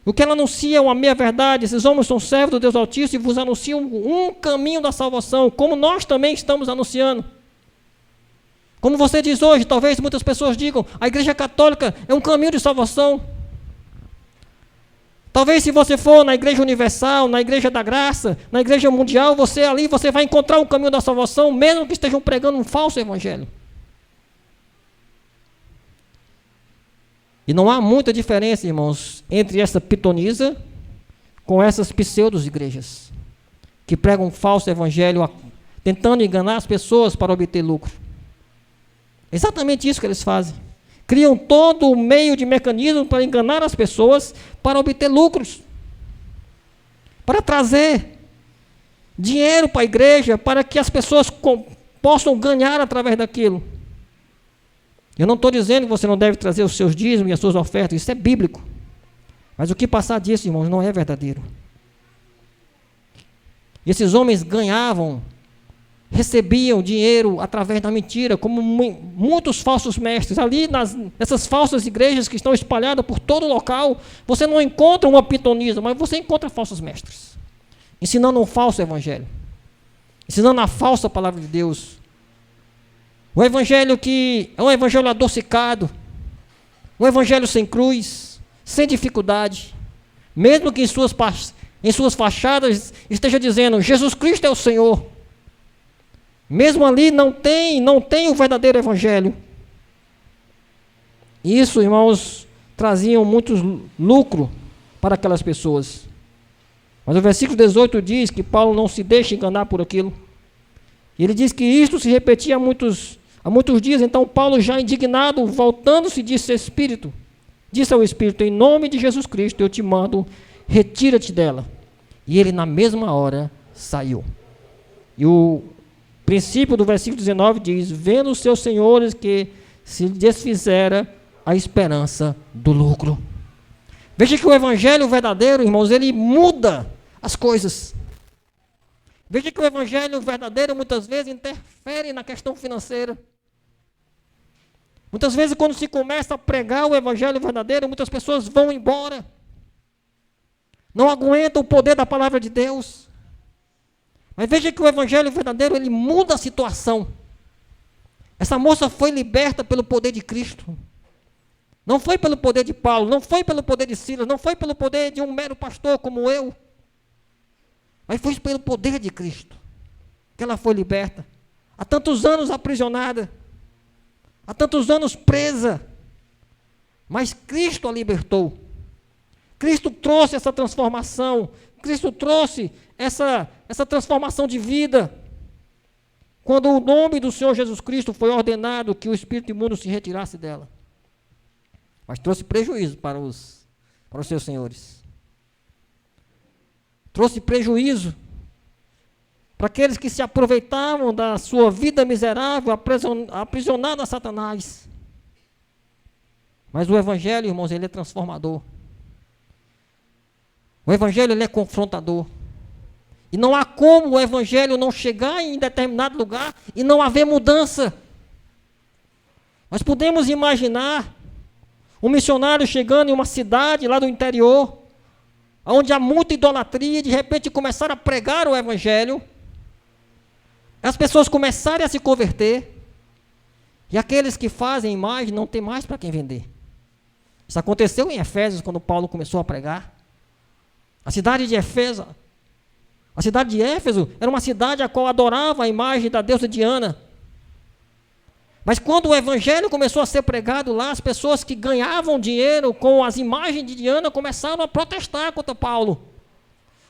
[SPEAKER 5] O que ela anuncia é uma meia-verdade. Esses homens são servos do Deus Altíssimo e vos anunciam um caminho da salvação, como nós também estamos anunciando. Como você diz hoje, talvez muitas pessoas digam, a Igreja Católica é um caminho de salvação. Talvez se você for na Igreja Universal, na Igreja da Graça, na Igreja Mundial, você vai encontrar o caminho da salvação, mesmo que estejam pregando um falso evangelho. E não há muita diferença, irmãos, entre essa pitonisa com essas pseudo-igrejas, que pregam um falso evangelho, tentando enganar as pessoas para obter lucro. Exatamente isso que eles fazem. Criam todo o meio de mecanismo para enganar as pessoas, para obter lucros, para trazer dinheiro para a igreja, para que as pessoas possam ganhar através daquilo. Eu não estou dizendo que você não deve trazer os seus dízimos e as suas ofertas, isso é bíblico. Mas o que passar disso, irmãos, não é verdadeiro. Esses homens ganhavam, recebiam dinheiro através da mentira, como muitos falsos mestres. Ali, nessas falsas igrejas que estão espalhadas por todo o local, você não encontra uma pitonisa, mas você encontra falsos mestres, ensinando um falso evangelho, ensinando a falsa palavra de Deus. Um evangelho que é um evangelho adocicado, um evangelho sem cruz, sem dificuldade, mesmo que em suas fachadas esteja dizendo, Jesus Cristo é o Senhor. Mesmo ali não tem o verdadeiro evangelho. E isso, irmãos, traziam muito lucro para aquelas pessoas. Mas o versículo 18 diz que Paulo não se deixa enganar por aquilo. E ele diz que isto se repetia há muitos dias. Então Paulo, já indignado, voltando-se, disse ao Espírito, em nome de Jesus Cristo eu te mando, retira-te dela. E ele na mesma hora saiu. E o princípio do versículo 19 diz, vendo os seus senhores que se desfizera a esperança do lucro. Veja que o evangelho verdadeiro, irmãos, ele muda as coisas. Veja que o evangelho verdadeiro muitas vezes interfere na questão financeira. Muitas vezes quando se começa a pregar o evangelho verdadeiro, muitas pessoas vão embora. Não aguentam o poder da palavra de Deus. Mas veja que o evangelho verdadeiro, ele muda a situação. Essa moça foi liberta pelo poder de Cristo. Não foi pelo poder de Paulo, não foi pelo poder de Silas, não foi pelo poder de um mero pastor como eu. Mas foi pelo poder de Cristo que ela foi liberta. Há tantos anos aprisionada, há tantos anos presa. Mas Cristo a libertou. Cristo trouxe essa transformação. Cristo trouxe essa transformação de vida, quando o nome do Senhor Jesus Cristo foi ordenado que o espírito imundo se retirasse dela. Mas trouxe prejuízo para os seus senhores. Trouxe prejuízo para aqueles que se aproveitavam da sua vida miserável, aprisionados a Satanás. Mas o Evangelho, irmãos, ele é transformador. O Evangelho, ele é confrontador. E não há como o Evangelho não chegar em determinado lugar e não haver mudança. Nós podemos imaginar um missionário chegando em uma cidade lá do interior, onde há muita idolatria, e de repente começar a pregar o Evangelho, as pessoas começarem a se converter, e aqueles que fazem imagem não tem mais para quem vender. Isso aconteceu em Efésios, quando Paulo começou a pregar. A cidade de Éfeso era uma cidade a qual adorava a imagem da deusa Diana. Mas quando o Evangelho começou a ser pregado lá, as pessoas que ganhavam dinheiro com as imagens de Diana começaram a protestar contra Paulo,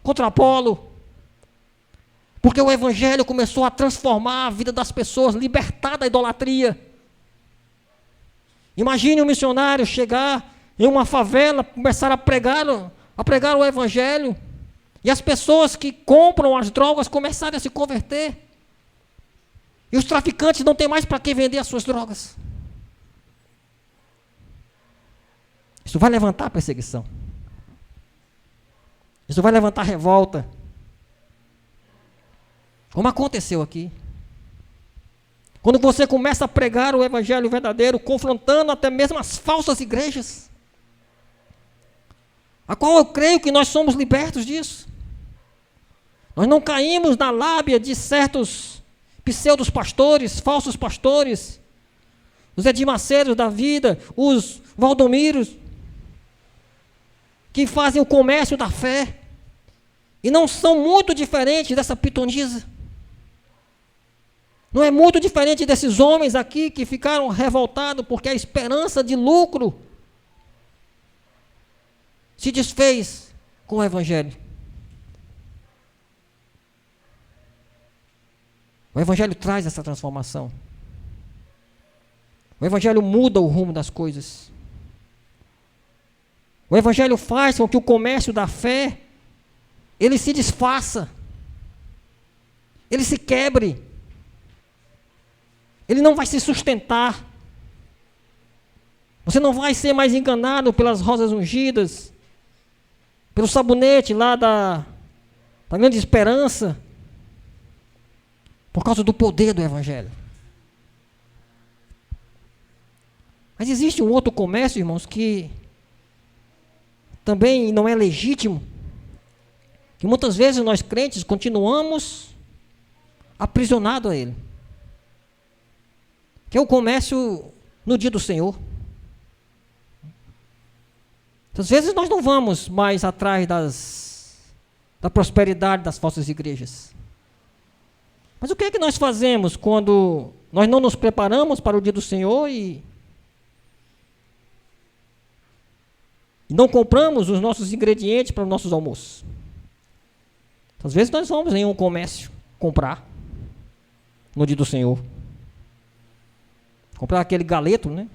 [SPEAKER 5] contra Apolo. Porque o Evangelho começou a transformar a vida das pessoas, libertar da idolatria. Imagine um missionário chegar em uma favela, começar a pregar o Evangelho, e as pessoas que compram as drogas começarem a se converter. E os traficantes não têm mais para quem vender as suas drogas. Isso vai levantar perseguição. Isso vai levantar revolta. Como aconteceu aqui. Quando você começa a pregar o Evangelho verdadeiro, confrontando até mesmo as falsas igrejas, a qual eu creio que nós somos libertos disso. Nós não caímos na lábia de certos pseudos pastores, falsos pastores, os edimaceiros da vida, os valdomiros, que fazem o comércio da fé, e não são muito diferentes dessa pitonisa. Não é muito diferente desses homens aqui que ficaram revoltados porque a esperança de lucro se desfez com o Evangelho. O Evangelho traz essa transformação. O Evangelho muda o rumo das coisas. O Evangelho faz com que o comércio da fé, ele se desfaça, ele se quebre, ele não vai se sustentar. Você não vai ser mais enganado pelas rosas ungidas, pelo sabonete lá da grande esperança, por causa do poder do Evangelho. Mas existe um outro comércio, irmãos, que também não é legítimo, que muitas vezes nós crentes continuamos aprisionados a ele, que é o comércio no dia do Senhor. Às vezes nós não vamos mais atrás da prosperidade das falsas igrejas. Mas o que é que nós fazemos quando nós não nos preparamos para o dia do Senhor e não compramos os nossos ingredientes para os nossos almoços? Às vezes nós vamos em um comércio comprar no dia do Senhor. Comprar aquele galeto, né?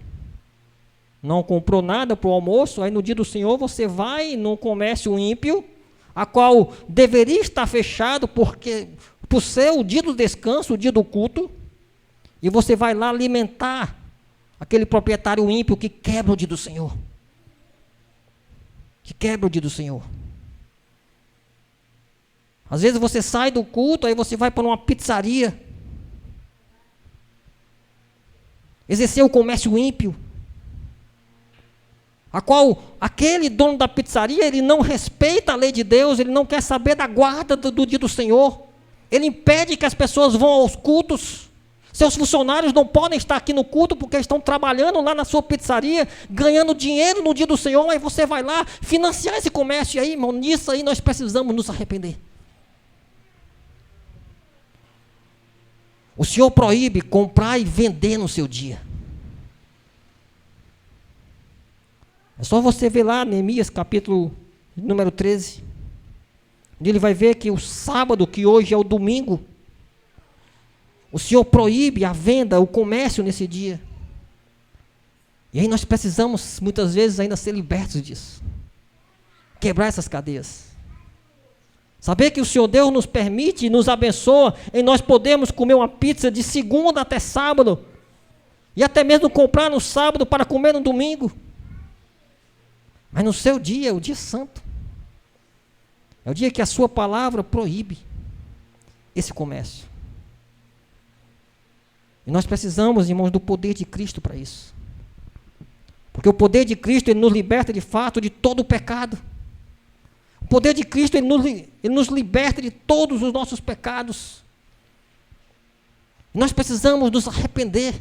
[SPEAKER 5] Não comprou nada para o almoço, aí no dia do Senhor você vai num comércio ímpio, a qual deveria estar fechado porque por ser o dia do descanso, o dia do culto, e você vai lá alimentar aquele proprietário ímpio que quebra o dia do Senhor. Que quebra o dia do Senhor. Às vezes você sai do culto, aí você vai para uma pizzaria, exercer o comércio ímpio, a qual aquele dono da pizzaria, ele não respeita a lei de Deus, ele não quer saber da guarda do dia do Senhor, ele impede que as pessoas vão aos cultos, seus funcionários não podem estar aqui no culto porque estão trabalhando lá na sua pizzaria, ganhando dinheiro no dia do Senhor, aí você vai lá financiar esse comércio, e aí, irmão, nisso aí nós precisamos nos arrepender. O Senhor proíbe comprar e vender no seu dia. É só você ver lá, Neemias, capítulo número 13. Onde ele vai ver que o sábado, que hoje é o domingo, o Senhor proíbe a venda, o comércio nesse dia. E aí nós precisamos, muitas vezes, ainda ser libertos disso. Quebrar essas cadeias. Saber que o Senhor Deus nos permite e nos abençoa em nós podermos comer uma pizza de segunda até sábado. E até mesmo comprar no sábado para comer no domingo. Mas no seu dia é o dia santo. É o dia que a sua palavra proíbe esse comércio. E nós precisamos, irmãos, do poder de Cristo para isso. Porque o poder de Cristo, ele nos liberta de fato de todo o pecado. O poder de Cristo, ele nos liberta de todos os nossos pecados. Nós precisamos nos arrepender.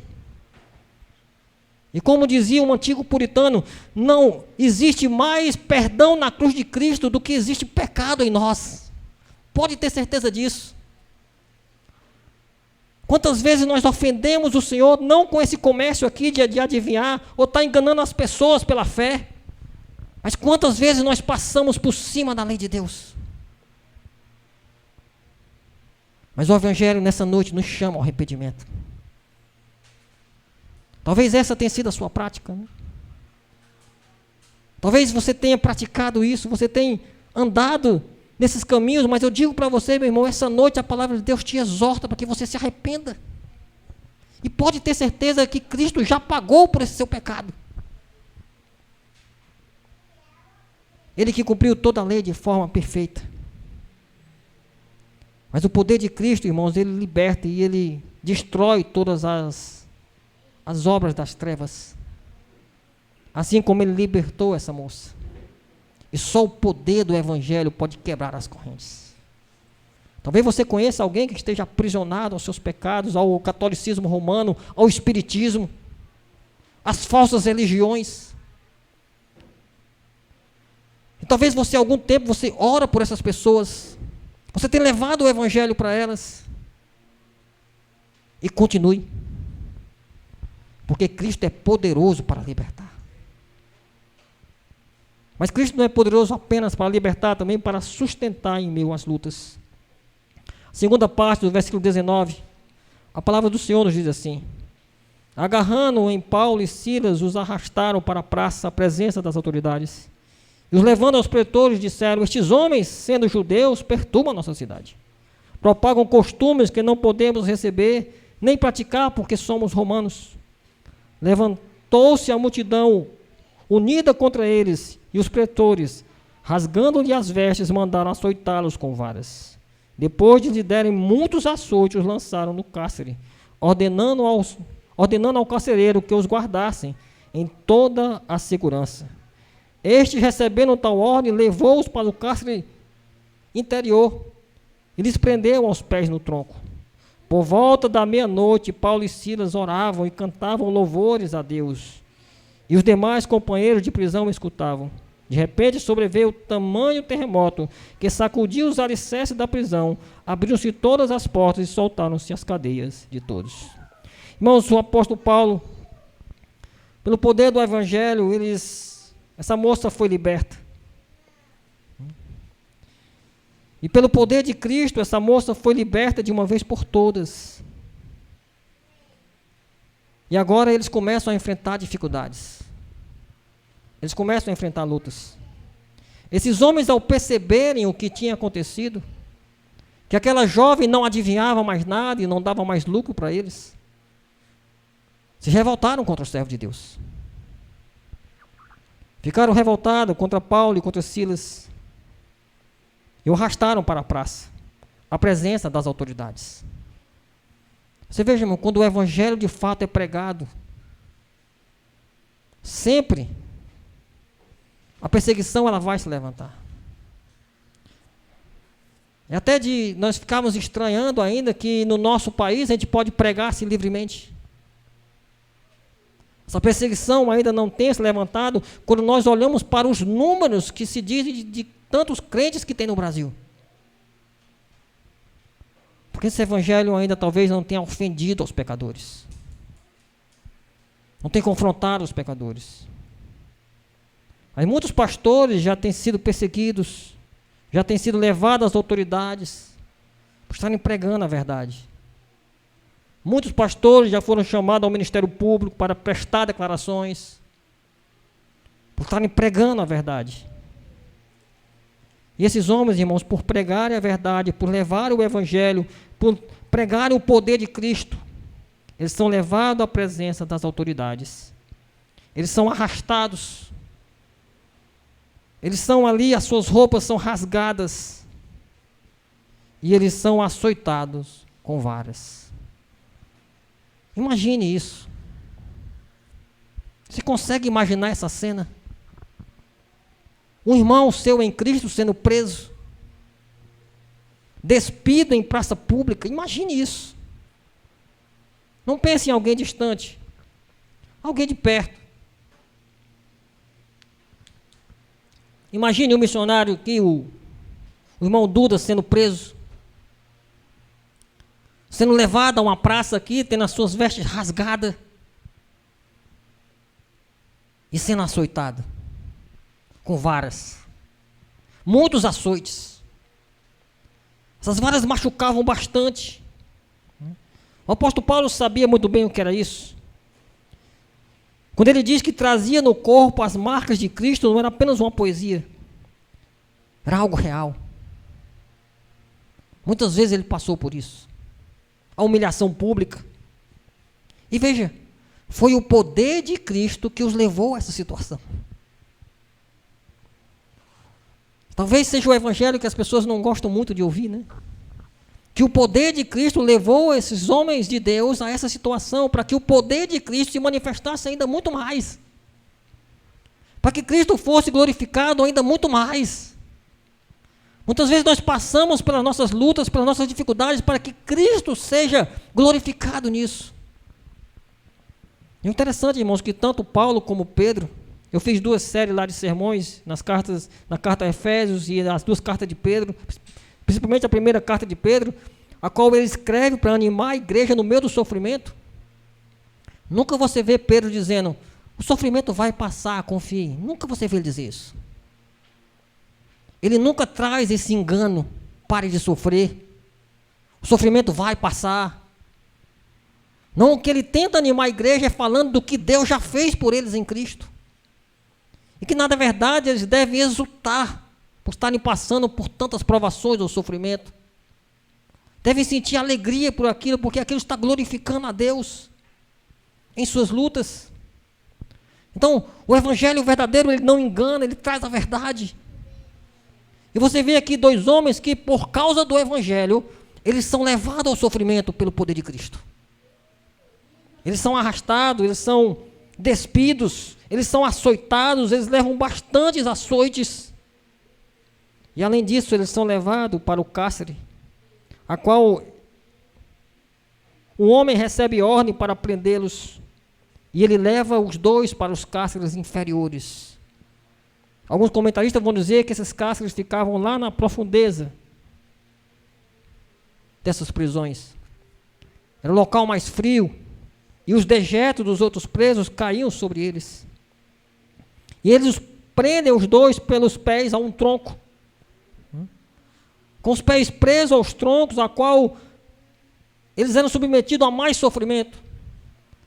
[SPEAKER 5] E como dizia um antigo puritano, não existe mais perdão na cruz de Cristo do que existe pecado em nós. Pode ter certeza disso. Quantas vezes nós ofendemos o Senhor, não com esse comércio aqui de adivinhar, ou está enganando as pessoas pela fé, mas quantas vezes nós passamos por cima da lei de Deus. Mas o Evangelho nessa noite nos chama ao arrependimento. Talvez essa tenha sido a sua prática, né? Talvez você tenha praticado isso, você tenha andado nesses caminhos, mas eu digo para você, meu irmão, essa noite a palavra de Deus te exorta para que você se arrependa. E pode ter certeza que Cristo já pagou por esse seu pecado. Ele que cumpriu toda a lei de forma perfeita. Mas o poder de Cristo, irmãos, ele liberta e ele destrói todas as obras das trevas. Assim como ele libertou essa moça. E só o poder do Evangelho pode quebrar as correntes. Talvez você conheça alguém que esteja aprisionado aos seus pecados, ao catolicismo romano, ao espiritismo, às falsas religiões. E talvez você, há algum tempo, você ora por essas pessoas. Você tem levado o Evangelho para elas. E continue. Porque Cristo é poderoso para libertar. Mas Cristo não é poderoso apenas para libertar, também para sustentar em meio às lutas. Segunda parte do versículo 19, a palavra do Senhor nos diz assim: agarrando em Paulo e Silas, os arrastaram para a praça, à presença das autoridades. E os levando aos pretores, disseram: estes homens, sendo judeus, perturbam a nossa cidade. Propagam costumes que não podemos receber, nem praticar, porque somos romanos. Levantou-se a multidão unida contra eles, e os pretores, rasgando-lhe as vestes, mandaram açoitá-los com varas. Depois de lhe derem muitos açoites, os lançaram no cárcere, ordenando ao carcereiro que os guardassem em toda a segurança. Este, recebendo tal ordem, levou-os para o cárcere interior e lhes prendeu aos pés no tronco. Por volta da meia-noite, Paulo e Silas oravam e cantavam louvores a Deus. E os demais companheiros de prisão escutavam. De repente sobreveio tamanho terremoto que sacudiu os alicerces da prisão, abriram-se todas as portas e soltaram-se as cadeias de todos. Irmãos, o apóstolo Paulo, pelo poder do Evangelho, essa moça foi liberta. E pelo poder de Cristo, essa moça foi liberta de uma vez por todas. E agora eles começam a enfrentar dificuldades. Eles começam a enfrentar lutas. Esses homens, ao perceberem o que tinha acontecido, que aquela jovem não adivinhava mais nada e não dava mais lucro para eles, se revoltaram contra o servo de Deus. Ficaram revoltados contra Paulo e contra Silas. E o arrastaram para a praça, à presença das autoridades. Você veja, irmão, quando o Evangelho de fato é pregado, sempre a perseguição ela vai se levantar. E até de nós ficarmos estranhando ainda que no nosso país a gente pode pregar-se livremente. Essa perseguição ainda não tem se levantado quando nós olhamos para os números que se dizem de tantos crentes que tem no Brasil. Porque esse evangelho ainda talvez não tenha ofendido aos pecadores. Não tem confrontado os pecadores. Aí muitos pastores já têm sido perseguidos, já têm sido levados às autoridades por estarem pregando a verdade. Muitos pastores já foram chamados ao Ministério Público para prestar declarações por estarem pregando a verdade. E esses homens, irmãos, por pregarem a verdade, por levarem o Evangelho, por pregarem o poder de Cristo, eles são levados à presença das autoridades. Eles são arrastados. Eles são ali, as suas roupas são rasgadas. E eles são açoitados com varas. Imagine isso. Você consegue imaginar essa cena? Um irmão seu em Cristo sendo preso, despido em praça pública. Imagine isso. Não pense em alguém distante, alguém de perto. Imagine o missionário aqui, o irmão Duda sendo preso, sendo levado a uma praça aqui, tendo as suas vestes rasgadas e sendo açoitado com varas. Muitos açoites. Essas varas machucavam bastante. O apóstolo Paulo sabia muito bem o que era isso. Quando ele diz que trazia no corpo as marcas de Cristo, não era apenas uma poesia. Era algo real. Muitas vezes ele passou por isso. A humilhação pública. E veja, foi o poder de Cristo que os levou a essa situação. Talvez seja o evangelho que as pessoas não gostam muito de ouvir, né? Que o poder de Cristo levou esses homens de Deus a essa situação, para que o poder de Cristo se manifestasse ainda muito mais. Para que Cristo fosse glorificado ainda muito mais. Muitas vezes nós passamos pelas nossas lutas, pelas nossas dificuldades, para que Cristo seja glorificado nisso. É interessante, irmãos, que tanto Paulo como Pedro, eu fiz 2 séries lá de sermões, na carta a Efésios e as 2 cartas de Pedro, principalmente a primeira carta de Pedro, a qual ele escreve para animar a igreja no meio do sofrimento. Nunca você vê Pedro dizendo, o sofrimento vai passar, confie. Nunca você vê ele dizer isso. Ele nunca traz esse engano, pare de sofrer. O sofrimento vai passar. Não, o que ele tenta animar a igreja é falando do que Deus já fez por eles em Cristo. E que, na verdade, eles devem exultar por estarem passando por tantas provações ou sofrimento. Devem sentir alegria por aquilo, porque aquilo está glorificando a Deus em suas lutas. Então, o evangelho verdadeiro, ele não engana, ele traz a verdade. E você vê aqui 2 homens que, por causa do evangelho, eles são levados ao sofrimento pelo poder de Cristo. Eles são arrastados, eles são despidos, eles são açoitados, eles levam bastantes açoites. E além disso, eles são levados para o cárcere, a qual o homem recebe ordem para prendê-los, e ele leva os 2 para os cárceres inferiores. Alguns comentaristas vão dizer que esses cárceres ficavam lá na profundeza dessas prisões. Era o local mais frio, e os dejetos dos outros presos caíam sobre eles. E eles prendem os 2 pelos pés a um tronco, com os pés presos aos troncos, a qual eles eram submetidos a mais sofrimento.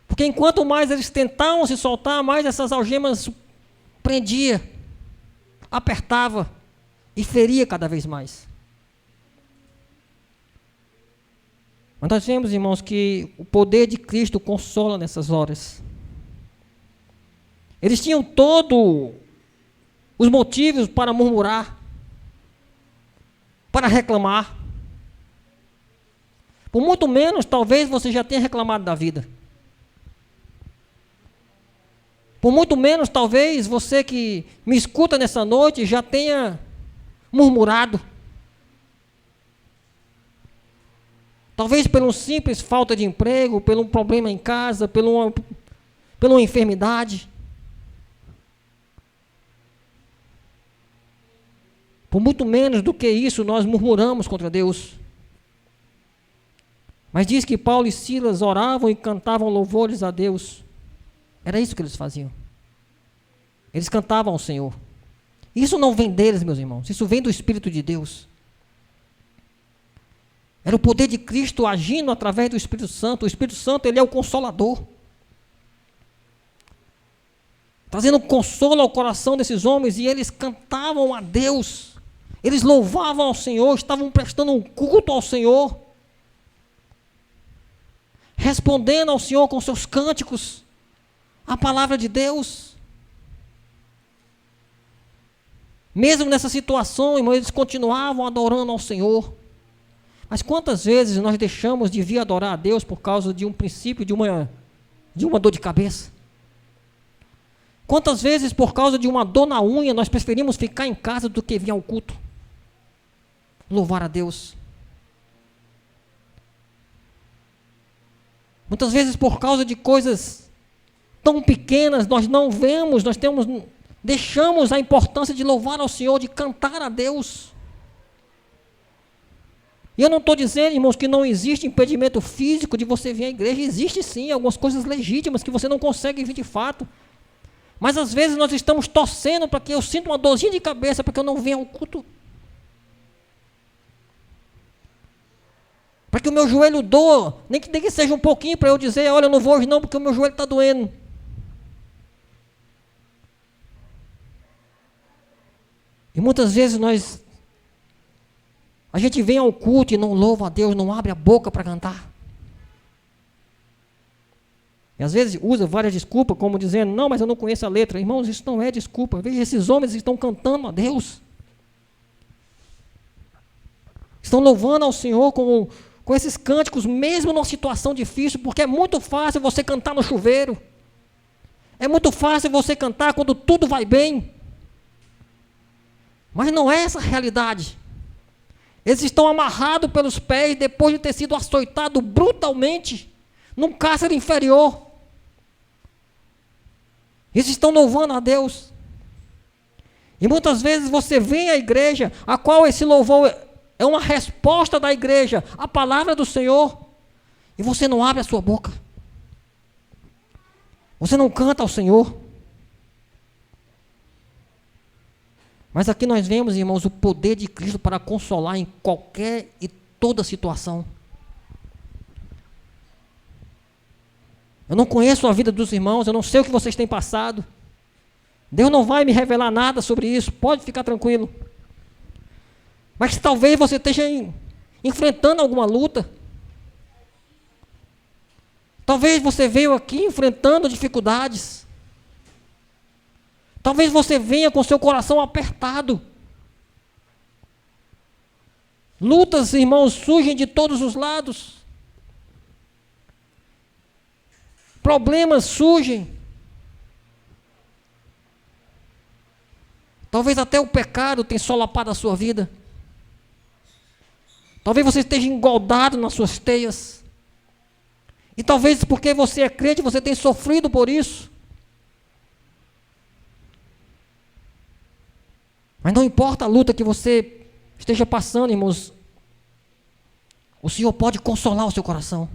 [SPEAKER 5] Porque enquanto mais eles tentavam se soltar, mais essas algemas prendia, apertava e feria cada vez mais. Mas nós vemos, irmãos, que o poder de Cristo consola nessas horas. Eles tinham todos os motivos para murmurar, para reclamar. Por muito menos, talvez você já tenha reclamado da vida. Por muito menos, talvez você que me escuta nessa noite já tenha murmurado. Talvez por uma simples falta de emprego, por um problema em casa, por uma enfermidade. Por muito menos do que isso, nós murmuramos contra Deus. Mas diz que Paulo e Silas oravam e cantavam louvores a Deus. Era isso que eles faziam. Eles cantavam ao Senhor. Isso não vem deles, meus irmãos. Isso vem do Espírito de Deus. Era o poder de Cristo agindo através do Espírito Santo. O Espírito Santo, ele é o Consolador. Trazendo consolo ao coração desses homens, e eles cantavam a Deus. Eles louvavam ao Senhor, estavam prestando um culto ao Senhor. Respondendo ao Senhor com seus cânticos, a palavra de Deus. Mesmo nessa situação, irmãos, eles continuavam adorando ao Senhor. Mas quantas vezes nós deixamos de vir adorar a Deus por causa de um princípio, de uma dor de cabeça? Quantas vezes por causa de uma dor na unha nós preferimos ficar em casa do que vir ao culto? Louvar a Deus. Muitas vezes por causa de coisas tão pequenas nós não vemos, deixamos a importância de louvar ao Senhor, de cantar a Deus. E eu não estou dizendo, irmãos, que não existe impedimento físico de você vir à igreja. Existe sim, algumas coisas legítimas que você não consegue vir de fato. Mas às vezes nós estamos torcendo para que eu sinta uma dorzinha de cabeça, para que eu não venha ao culto. Para que o meu joelho doa, nem que seja um pouquinho, para eu dizer, olha, eu não vou hoje não, porque o meu joelho está doendo. E muitas vezes a gente vem ao culto e não louva a Deus, não abre a boca para cantar. E às vezes usa várias desculpas, como dizendo, não, mas eu não conheço a letra. Irmãos, isso não é desculpa. Veja, esses homens estão cantando a Deus. Estão louvando ao Senhor com esses cânticos, mesmo numa situação difícil, porque é muito fácil você cantar no chuveiro. É muito fácil você cantar quando tudo vai bem. Mas não é essa a realidade. Eles estão amarrados pelos pés depois de ter sido açoitados brutalmente num cárcere inferior. Eles estão louvando a Deus. E muitas vezes você vem à igreja, a qual esse louvor é uma resposta da igreja, a palavra do Senhor, e você não abre a sua boca. Você não canta ao Senhor. Mas aqui nós vemos, irmãos, o poder de Cristo para consolar em qualquer e toda situação. Eu não conheço a vida dos irmãos, eu não sei o que vocês têm passado. Deus não vai me revelar nada sobre isso, pode ficar tranquilo. Mas talvez você esteja enfrentando alguma luta. Talvez você veio aqui enfrentando dificuldades. Talvez você venha com seu coração apertado. Lutas, irmãos, surgem de todos os lados. Problemas surgem. Talvez até o pecado tenha solapado a sua vida. Talvez você esteja engoldado nas suas teias. E talvez porque você é crente, você tenha sofrido por isso. Mas não importa a luta que você esteja passando, irmãos, o Senhor pode consolar o seu coração.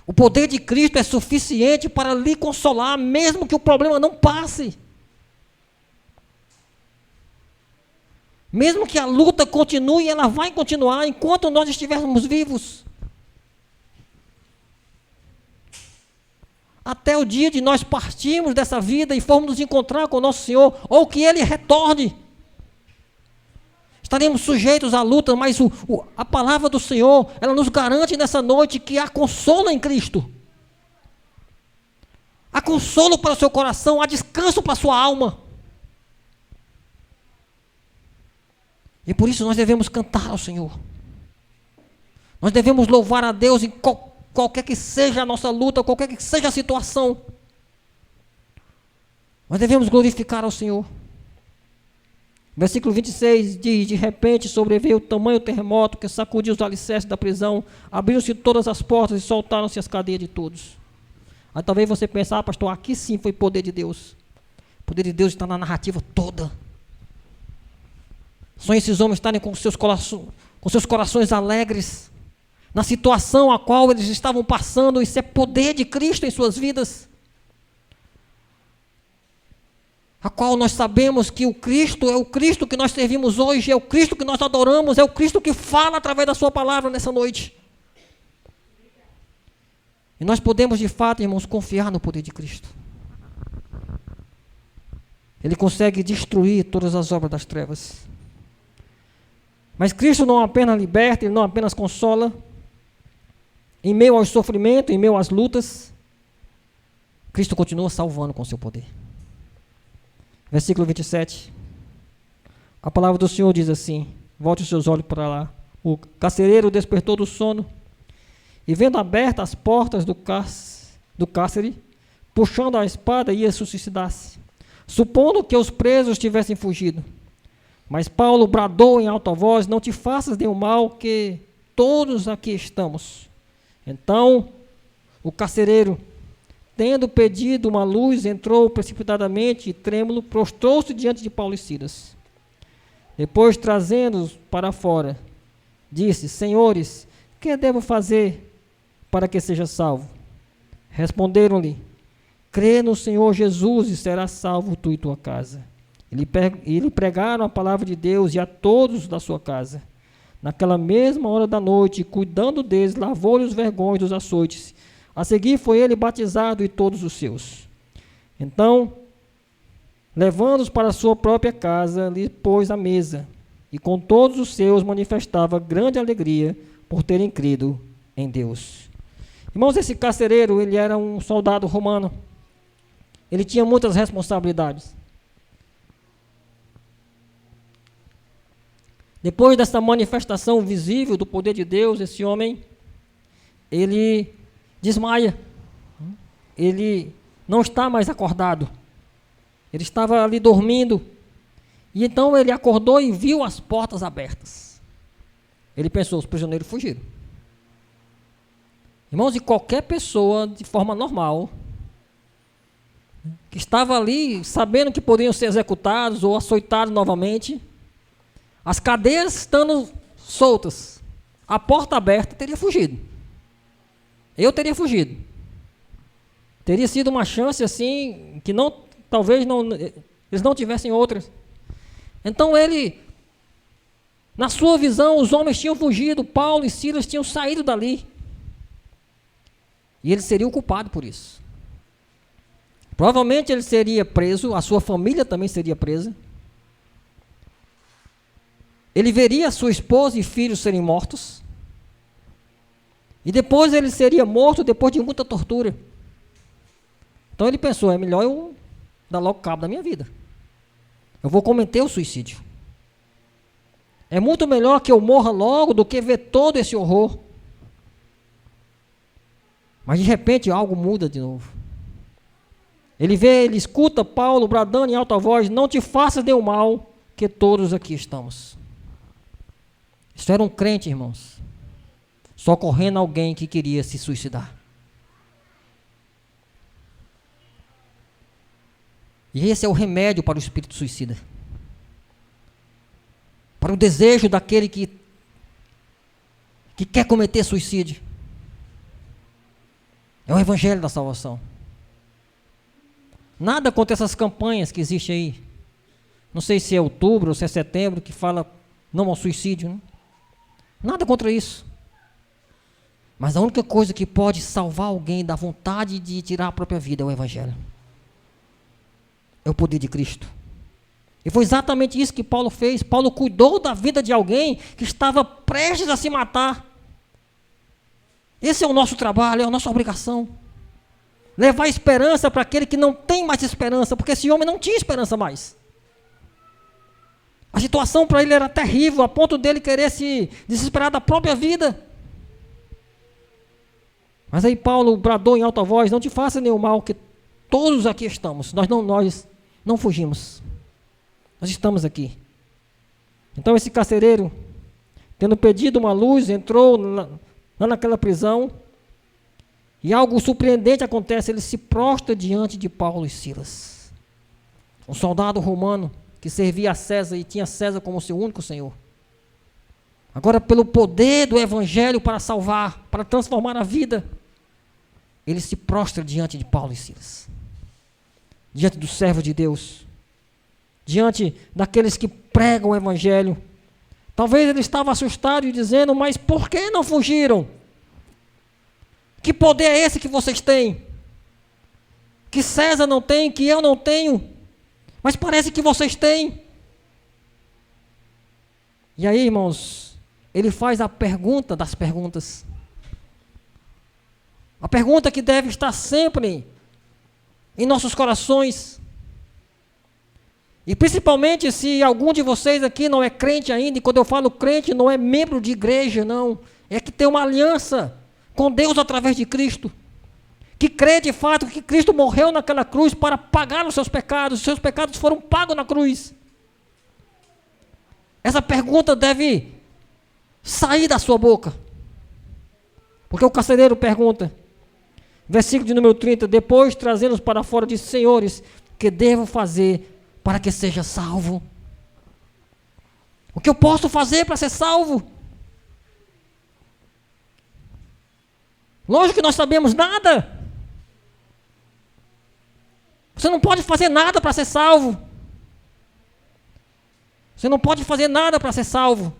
[SPEAKER 5] O poder de Cristo é suficiente para lhe consolar, mesmo que o problema não passe. Mesmo que a luta continue, ela vai continuar enquanto nós estivermos vivos. Até o dia de nós partirmos dessa vida e formos nos encontrar com o nosso Senhor, ou que Ele retorne. Estaremos sujeitos à luta, mas a palavra do Senhor, ela nos garante nessa noite que há consolo em Cristo. Há consolo para o seu coração, há descanso para a sua alma. E por isso nós devemos cantar ao Senhor. Nós devemos louvar a Deus em qualquer que seja a nossa luta, qualquer que seja a situação. Nós devemos glorificar ao Senhor. Versículo 26 diz, de repente sobreveio o tamanho terremoto que sacudiu os alicerces da prisão, abriram-se todas as portas e soltaram-se as cadeias de todos. Aí talvez você pense, pastor, aqui sim foi poder de Deus. O poder de Deus está na narrativa toda. São esses homens estarem com seus corações alegres, na situação a qual eles estavam passando. Isso é poder de Cristo em suas vidas, a qual nós sabemos que o Cristo é o Cristo que nós servimos hoje, é o Cristo que nós adoramos, é o Cristo que fala através da sua palavra nessa noite. E nós podemos de fato, irmãos, confiar no poder de Cristo. Ele consegue destruir todas as obras das trevas. Mas Cristo não apenas liberta, Ele não apenas consola. Em meio ao sofrimento, em meio às lutas, Cristo continua salvando com seu poder. Versículo 27. A palavra do Senhor diz assim, volte os seus olhos para lá. O carcereiro despertou do sono e, vendo abertas as portas do cárcere, puxando a espada, ia suicidar-se, supondo que os presos tivessem fugido. Mas Paulo bradou em alta voz: não te faças nenhum mal, que todos aqui estamos. Então, o carcereiro, tendo pedido uma luz, entrou precipitadamente e, trêmulo, prostrou-se diante de Paulo e Silas. Depois, trazendo-os para fora, disse: senhores, que devo fazer para que seja salvo? Responderam-lhe: crê no Senhor Jesus e serás salvo tu e tua casa. E lhe pregaram a palavra de Deus e a todos da sua casa. Naquela mesma hora da noite, cuidando deles, lavou-lhe os vergões dos açoites. A seguir foi ele batizado e todos os seus. Então, levando-os para a sua própria casa, lhe pôs à mesa, e com todos os seus manifestava grande alegria por terem crido em Deus. Irmãos, esse carcereiro, ele era um soldado romano. Ele tinha muitas responsabilidades. Depois dessa manifestação visível do poder de Deus, esse homem, ele desmaia. Ele não está mais acordado. Ele estava ali dormindo. E então ele acordou e viu as portas abertas. Ele pensou: os prisioneiros fugiram. Irmãos, e qualquer pessoa, de forma normal, que estava ali sabendo que poderiam ser executados ou açoitados novamente, as cadeias estando soltas, a porta aberta, teria fugido. Eu teria fugido. Teria sido uma chance assim, que não, talvez não, eles não tivessem outras. Então ele, na sua visão, os homens tinham fugido, Paulo e Silas tinham saído dali. E ele seria o culpado por isso. Provavelmente ele seria preso, a sua família também seria presa. Ele veria sua esposa e filhos serem mortos. E depois ele seria morto depois de muita tortura. Então ele pensou: é melhor eu dar logo cabo da minha vida. Eu vou cometer o suicídio. É muito melhor que eu morra logo do que ver todo esse horror. Mas de repente algo muda de novo. Ele escuta Paulo bradando em alta voz: não te faças nenhum mal, que todos aqui estamos. Isso era um crente, irmãos, socorrendo alguém que queria se suicidar. E esse é o remédio para o espírito suicida, para o desejo daquele que quer cometer suicídio. É o evangelho da salvação. Nada contra essas campanhas que existem aí. Não sei se é outubro ou se é setembro, que fala não ao suicídio, né? Nada contra isso. Mas a única coisa que pode salvar alguém da vontade de tirar a própria vida é o evangelho. É o poder de Cristo. E foi exatamente isso que Paulo fez. Paulo cuidou da vida de alguém que estava prestes a se matar. Esse é o nosso trabalho, é a nossa obrigação. Levar esperança para aquele que não tem mais esperança, porque esse homem não tinha esperança mais. A situação para ele era terrível, a ponto dele querer se desesperar da própria vida. Mas aí Paulo bradou em alta voz: não te faça nenhum mal, que todos aqui estamos. Nós não fugimos. Nós estamos aqui. Então esse carcereiro, tendo pedido uma luz, entrou lá naquela prisão. E algo surpreendente acontece: ele se prostra diante de Paulo e Silas. Um soldado romano que servia a César e tinha César como seu único senhor. Agora, pelo poder do evangelho para salvar, para transformar a vida, ele se prostra diante de Paulo e Silas. Diante do servo de Deus. Diante daqueles que pregam o evangelho. Talvez ele estava assustado e dizendo: mas por que não fugiram? Que poder é esse que vocês têm? Que César não tem, que eu não tenho, mas parece que vocês têm. E aí, irmãos, ele faz a pergunta das perguntas. A pergunta que deve estar sempre em nossos corações. E principalmente se algum de vocês aqui não é crente ainda, e quando eu falo crente, não é membro de igreja, não. É que tem uma aliança com Deus através de Cristo. Que crê de fato que Cristo morreu naquela cruz para pagar os seus pecados foram pagos na cruz. Essa pergunta deve sair da sua boca. Porque o carcereiro pergunta, versículo de número 30, depois trazê-los para fora, disse, senhores, que devo fazer para que seja salvo? O que eu posso fazer para ser salvo? Lógico que nós sabemos nada. Você não pode fazer nada para ser salvo. Você não pode fazer nada para ser salvo.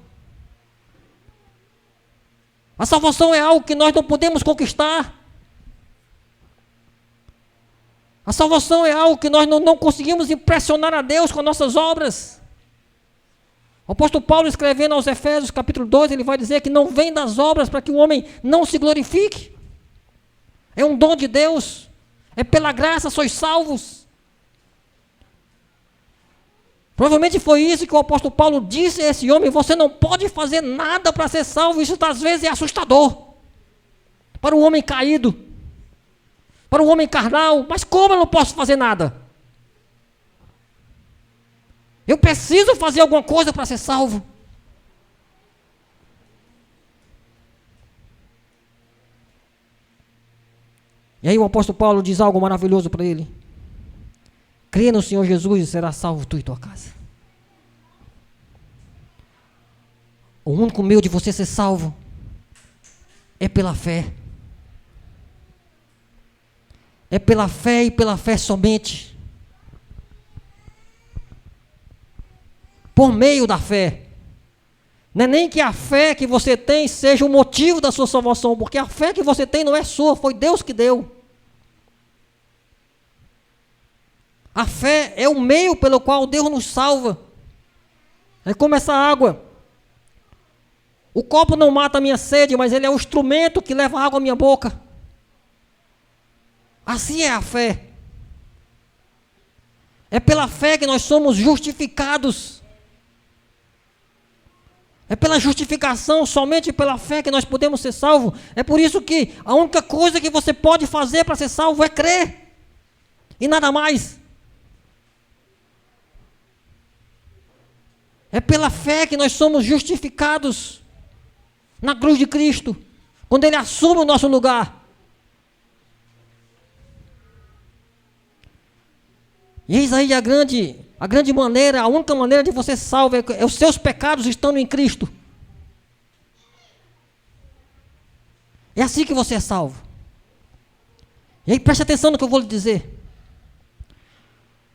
[SPEAKER 5] A salvação é algo que nós não podemos conquistar. A salvação é algo que nós não conseguimos impressionar a Deus com nossas obras. O apóstolo Paulo, escrevendo aos Efésios, capítulo 2, ele vai dizer que não vem das obras para que o homem não se glorifique. É um dom de Deus. É pela graça sois salvos. Provavelmente foi isso que o apóstolo Paulo disse a esse homem: você não pode fazer nada para ser salvo. Isso às vezes é assustador para o homem caído, para o homem carnal. Mas como eu não posso fazer nada? Eu preciso fazer alguma coisa para ser salvo. E aí o apóstolo Paulo diz algo maravilhoso para ele: crê no Senhor Jesus e será salvo tu e tua casa. O único meio de você ser salvo é pela fé. É pela fé e pela fé somente. Por meio da fé. Não é nem que a fé que você tem seja o motivo da sua salvação, porque a fé que você tem não é sua, foi Deus que deu. A fé é o meio pelo qual Deus nos salva. É como essa água. O copo não mata a minha sede, mas ele é o instrumento que leva água à minha boca. Assim é a fé. É pela fé que nós somos justificados. É pela justificação, somente pela fé que nós podemos ser salvos. É por isso que a única coisa que você pode fazer para ser salvo é crer. E nada mais. É pela fé que nós somos justificados na cruz de Cristo, quando Ele assume o nosso lugar. E eis aí a grande maneira, a única maneira de você ser salvo é os seus pecados estando em Cristo. É assim que você é salvo. E aí preste atenção no que eu vou lhe dizer.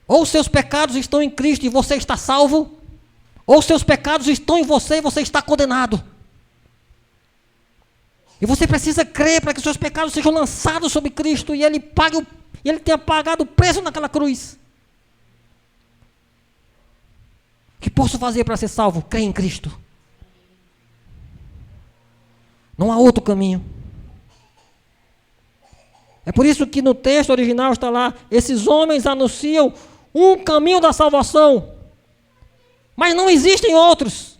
[SPEAKER 5] Ou os seus pecados estão em Cristo e você está salvo, ou seus pecados estão em você e você está condenado. E você precisa crer para que seus pecados sejam lançados sobre Cristo e Ele tenha pagado o preço naquela cruz. O que posso fazer para ser salvo? Crer em Cristo. Não há outro caminho. É por isso que no texto original está lá: esses homens anunciam um caminho da salvação, mas não existem outros.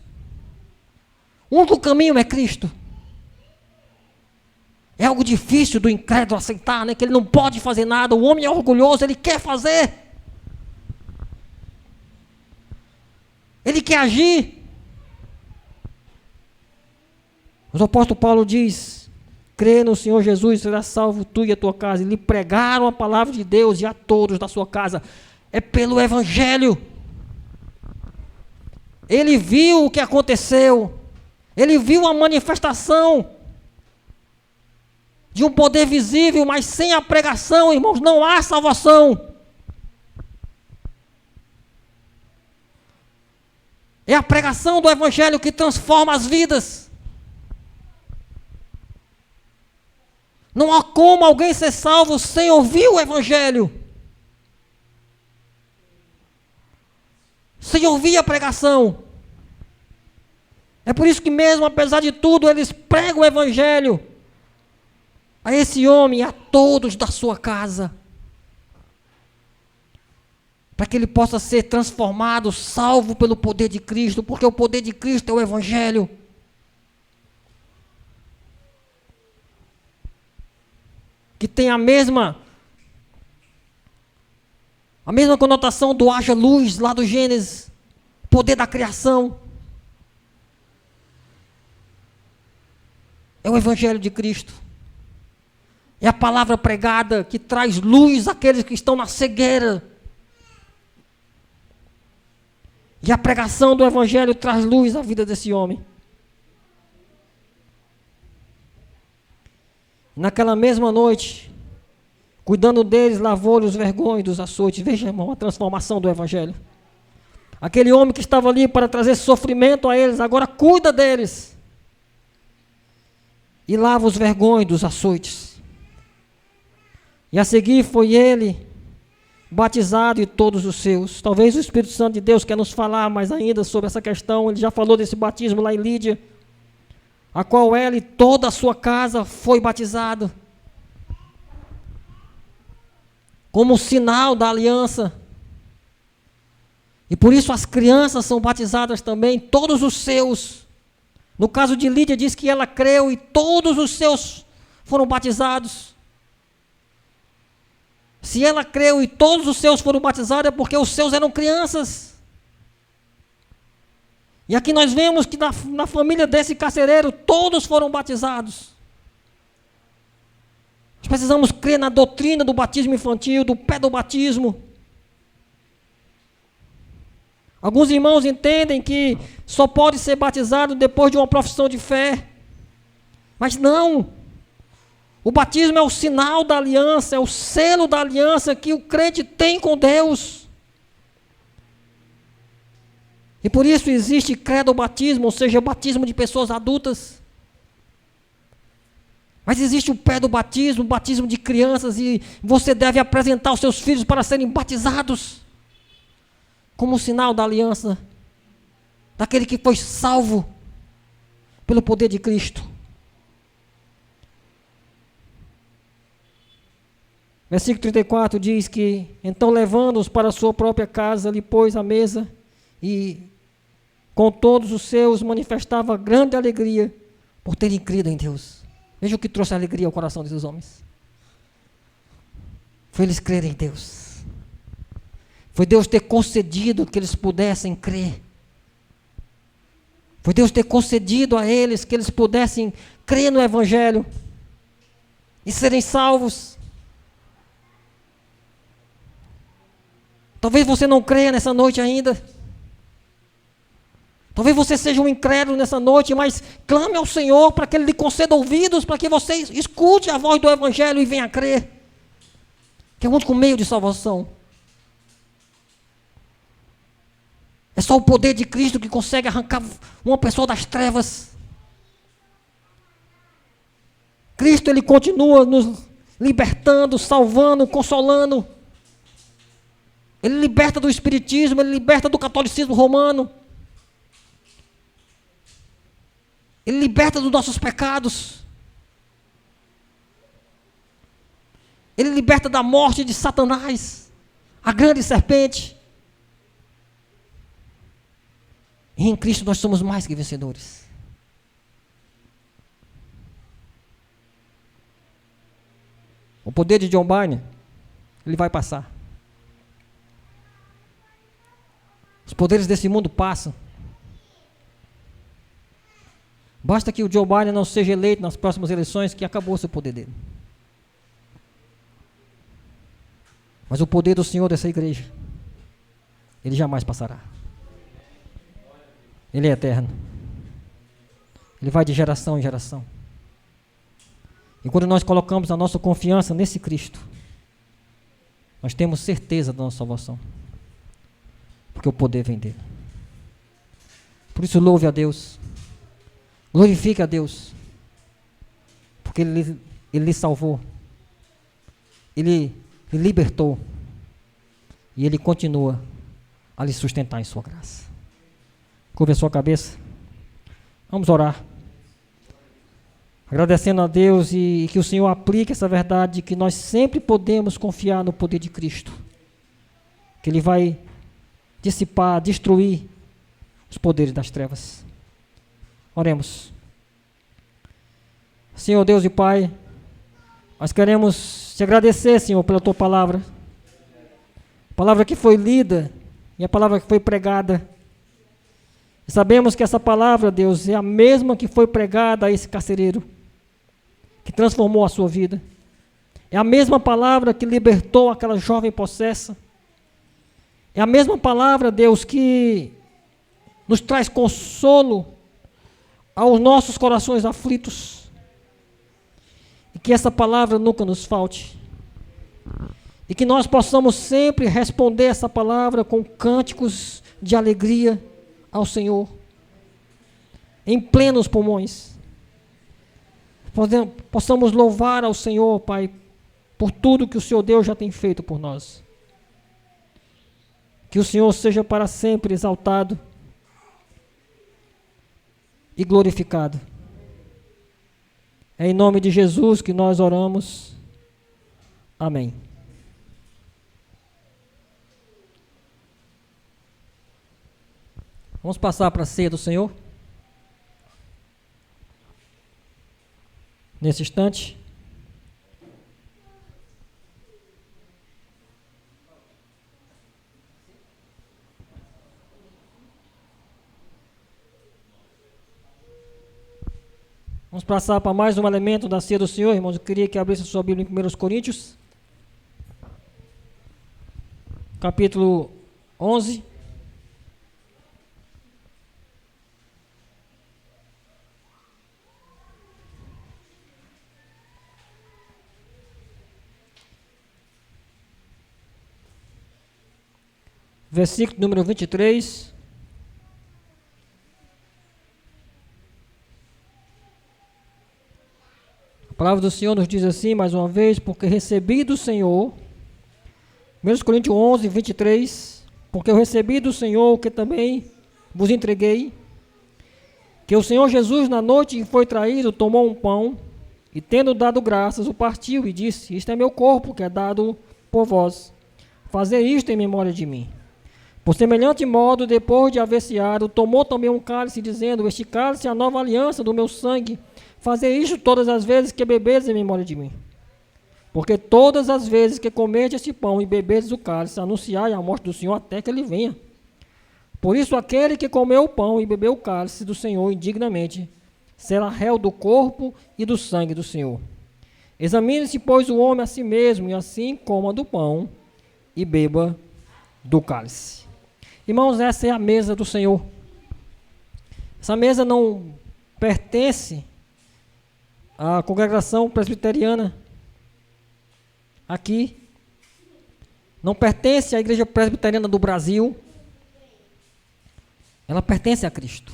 [SPEAKER 5] O único caminho é Cristo. É algo difícil do incrédulo aceitar, né? Que ele não pode fazer nada. O homem é orgulhoso, ele quer fazer. Ele quer agir. Mas o apóstolo Paulo diz: crê no Senhor Jesus, será salvo tu e a tua casa. E lhe pregaram a palavra de Deus e a todos da sua casa. É pelo Evangelho. Ele viu o que aconteceu. Ele viu a manifestação de um poder visível, mas sem a pregação, irmãos, não há salvação. É a pregação do Evangelho que transforma as vidas. Não há como alguém ser salvo sem ouvir o Evangelho, sem ouvir a pregação. É por isso que mesmo apesar de tudo, eles pregam o Evangelho a esse homem e a todos da sua casa. para que ele possa ser transformado, salvo pelo poder de Cristo, porque o poder de Cristo é o Evangelho. Que tem a mesma conotação do haja luz lá do Gênesis, poder da criação. É o Evangelho de Cristo. É a palavra pregada que traz luz àqueles que estão na cegueira. E a pregação do Evangelho traz luz à vida desse homem. Naquela mesma noite, cuidando deles, lavou-lhe os vergões dos açoites. Veja, irmão, a transformação do Evangelho. Aquele homem que estava ali para trazer sofrimento a eles, agora cuida deles. E lava os vergões dos açoites. E a seguir foi ele batizado e todos os seus. Talvez o Espírito Santo de Deus quer nos falar mais ainda sobre essa questão. Ele já falou desse batismo lá em Lídia, a qual ela e toda a sua casa foi batizado, como sinal da aliança. E por isso as crianças são batizadas também, todos os seus. No caso de Lídia, diz que ela creu e todos os seus foram batizados. Se ela creu e todos os seus foram batizados, é porque os seus eram crianças. E aqui nós vemos que na família desse carcereiro, todos foram batizados. Nós precisamos crer na doutrina do batismo infantil, do pedobatismo. Alguns irmãos entendem que só pode ser batizado depois de uma profissão de fé. Mas não. O batismo é o sinal da aliança, é o selo da aliança que o crente tem com Deus. E por isso existe credobatismo, ou seja, o batismo de pessoas adultas. Mas existe o pedobatismo, o batismo de crianças, e você deve apresentar os seus filhos para serem batizados, como sinal da aliança, daquele que foi salvo pelo poder de Cristo. Versículo 34 diz que, então levando-os para a sua própria casa, lhe pôs à mesa e com todos os seus manifestava grande alegria por terem crido em Deus. Veja o que trouxe alegria ao coração desses homens. Foi eles crerem em Deus. Foi Deus ter concedido que eles pudessem crer. Foi Deus ter concedido a eles que eles pudessem crer no Evangelho e serem salvos. Talvez você não creia nessa noite ainda. Talvez você seja um incrédulo nessa noite, mas clame ao Senhor para que Ele lhe conceda ouvidos, para que você escute a voz do Evangelho e venha a crer. Que é o único meio de salvação. É só o poder de Cristo que consegue arrancar uma pessoa das trevas. Cristo, Ele continua nos libertando, salvando, consolando. Ele liberta do espiritismo, Ele liberta do catolicismo romano. Ele liberta dos nossos pecados. Ele liberta da morte de Satanás, a grande serpente. E em Cristo nós somos mais que vencedores. O poder de John Bunyan, ele vai passar. Os poderes desse mundo passam. Basta que o Joe Biden não seja eleito nas próximas eleições, que acabou-se o poder dele. Mas o poder do Senhor dessa igreja, ele jamais passará. Ele é eterno. Ele vai de geração em geração. E quando nós colocamos a nossa confiança nesse Cristo, nós temos certeza da nossa salvação. Porque o poder vem dele. Por isso louve a Deus. Glorifique a Deus. Porque Ele lhe salvou. Ele lhe libertou. E Ele continua a lhe sustentar em sua graça. Curva a sua cabeça. Vamos orar. Agradecendo a Deus e que o Senhor aplique essa verdade de que nós sempre podemos confiar no poder de Cristo. que Ele vai dissipar, destruir os poderes das trevas. Oremos. Senhor Deus e Pai, nós queremos te agradecer, Senhor, pela Tua palavra. A palavra que foi lida e a palavra que foi pregada. E sabemos que essa palavra, Deus, é a mesma que foi pregada a esse carcereiro, que transformou a sua vida. É a mesma palavra que libertou aquela jovem possessa. É a mesma palavra, Deus, que nos traz consolo aos nossos corações aflitos. E que essa palavra nunca nos falte. E que nós possamos sempre responder essa palavra com cânticos de alegria ao Senhor, em plenos pulmões. Possamos louvar ao Senhor, Pai, por tudo que o Senhor Deus já tem feito por nós. Que o Senhor seja para sempre exaltado e glorificado. É em nome de Jesus que nós oramos. Amém. Vamos passar para a ceia do Senhor. Nesse instante. Vamos passar para mais um elemento da ceia do Senhor, irmãos. Eu queria que abrisse a sua Bíblia em 1 Coríntios, capítulo 11. Versículo número 23. A palavra do Senhor nos diz assim, mais uma vez, porque recebi do Senhor, 1 Coríntios 11, 23, porque eu recebi do Senhor o que também vos entreguei, que o Senhor Jesus, na noite em que foi traído, tomou um pão, e tendo dado graças, o partiu e disse, isto é meu corpo, que é dado por vós, fazei isto em memória de mim. Por semelhante modo, depois de haver ceado, tomou também um cálice, dizendo, este cálice é a nova aliança do meu sangue, fazei isto todas as vezes que bebedes em memória de mim. Porque todas as vezes que comerdes este pão e bebedes o cálice, anunciai a morte do Senhor até que ele venha. Por isso, aquele que comeu o pão e bebeu o cálice do Senhor indignamente, será réu do corpo e do sangue do Senhor. Examine-se, pois, o homem a si mesmo, e assim coma do pão e beba do cálice. Irmãos, essa é a mesa do Senhor. Essa mesa não pertence à congregação presbiteriana aqui. Não pertence à igreja presbiteriana do Brasil. Ela pertence a Cristo.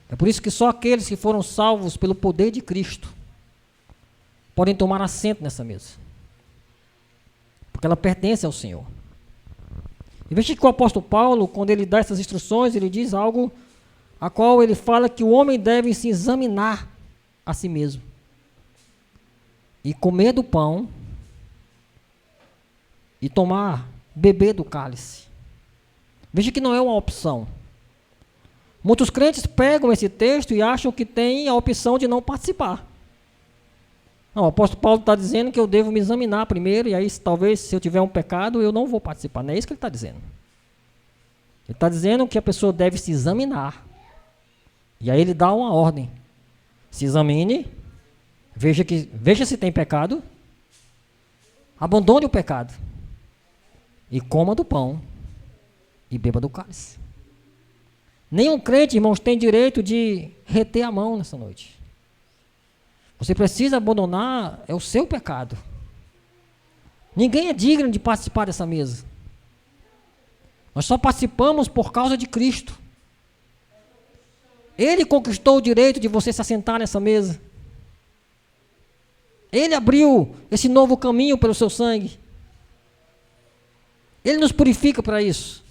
[SPEAKER 5] É por isso que só aqueles que foram salvos pelo poder de Cristo podem tomar assento nessa mesa. Porque ela pertence ao Senhor. E veja que o apóstolo Paulo, quando ele dá essas instruções, ele diz algo a qual ele fala que o homem deve se examinar a si mesmo. E comer do pão e beber do cálice. Veja que não é uma opção. Muitos crentes pegam esse texto e acham que tem a opção de não participar. Não, o apóstolo Paulo está dizendo que eu devo me examinar primeiro, e aí talvez se eu tiver um pecado, eu não vou participar. Não é isso que ele está dizendo. Ele está dizendo que a pessoa deve se examinar. E aí ele dá uma ordem. Se examine, veja se tem pecado, abandone o pecado, e coma do pão, e beba do cálice. Nenhum crente, irmãos, tem direito de reter a mão nessa noite. Você precisa abandonar, é o seu pecado. Ninguém é digno de participar dessa mesa. Nós só participamos por causa de Cristo. Ele conquistou o direito de você se assentar nessa mesa. Ele abriu esse novo caminho pelo seu sangue. Ele nos purifica para isso.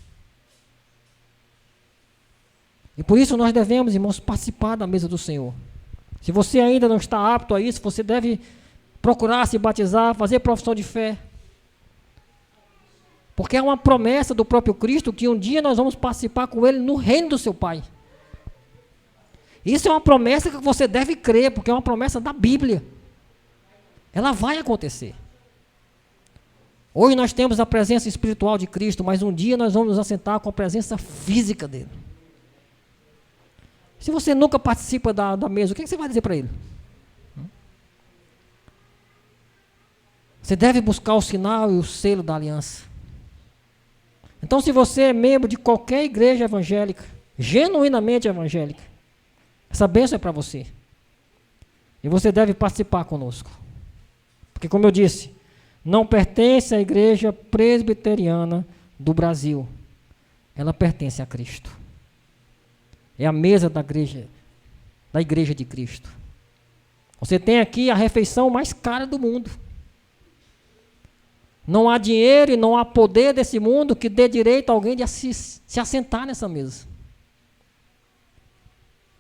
[SPEAKER 5] E por isso nós devemos, irmãos, participar da mesa do Senhor. Se você ainda não está apto a isso, você deve procurar se batizar, fazer profissão de fé. Porque é uma promessa do próprio Cristo que um dia nós vamos participar com Ele no reino do seu Pai. Isso é uma promessa que você deve crer, porque é uma promessa da Bíblia. Ela vai acontecer. Hoje nós temos a presença espiritual de Cristo, mas um dia nós vamos nos assentar com a presença física dele. Se você nunca participa da mesa, o que você vai dizer para ele? Você deve buscar o sinal e o selo da aliança. Então, se você é membro de qualquer igreja evangélica, genuinamente evangélica, essa bênção é para você. E você deve participar conosco. Porque, como eu disse, não pertence à igreja presbiteriana do Brasil. Ela pertence a Cristo. É a mesa da igreja de Cristo. Você tem aqui a refeição mais cara do mundo. Não há dinheiro e não há poder desse mundo que dê direito a alguém de se assentar nessa mesa.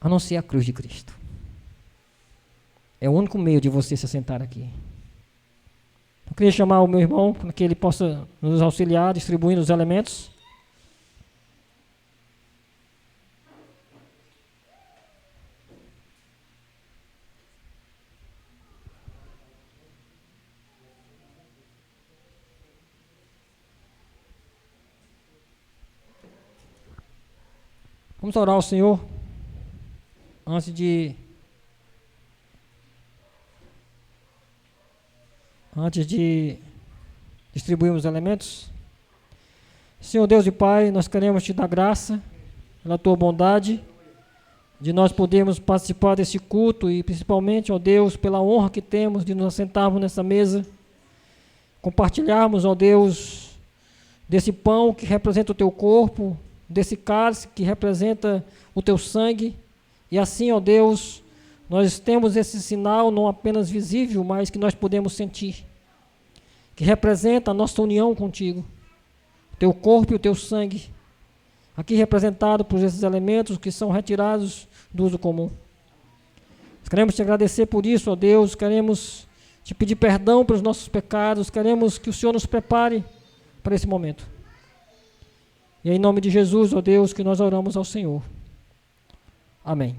[SPEAKER 5] A não ser a cruz de Cristo. É o único meio de você se assentar aqui. Eu queria chamar o meu irmão para que ele possa nos auxiliar distribuindo os elementos. Vamos orar ao Senhor antes de distribuirmos os elementos. Senhor Deus e Pai, nós queremos te dar graça pela tua bondade de nós podermos participar desse culto e principalmente, ó Deus, pela honra que temos de nos assentarmos nessa mesa, compartilharmos, ó Deus, desse pão que representa o teu corpo, desse cálice que representa o teu sangue, e assim, ó Deus, nós temos esse sinal não apenas visível, mas que nós podemos sentir, que representa a nossa união contigo, o teu corpo e o teu sangue, aqui representado por esses elementos que são retirados do uso comum. Nós queremos te agradecer por isso, ó Deus, queremos te pedir perdão pelos nossos pecados, queremos que o Senhor nos prepare para esse momento. E é em nome de Jesus, ó Deus, que nós oramos ao Senhor. Amém.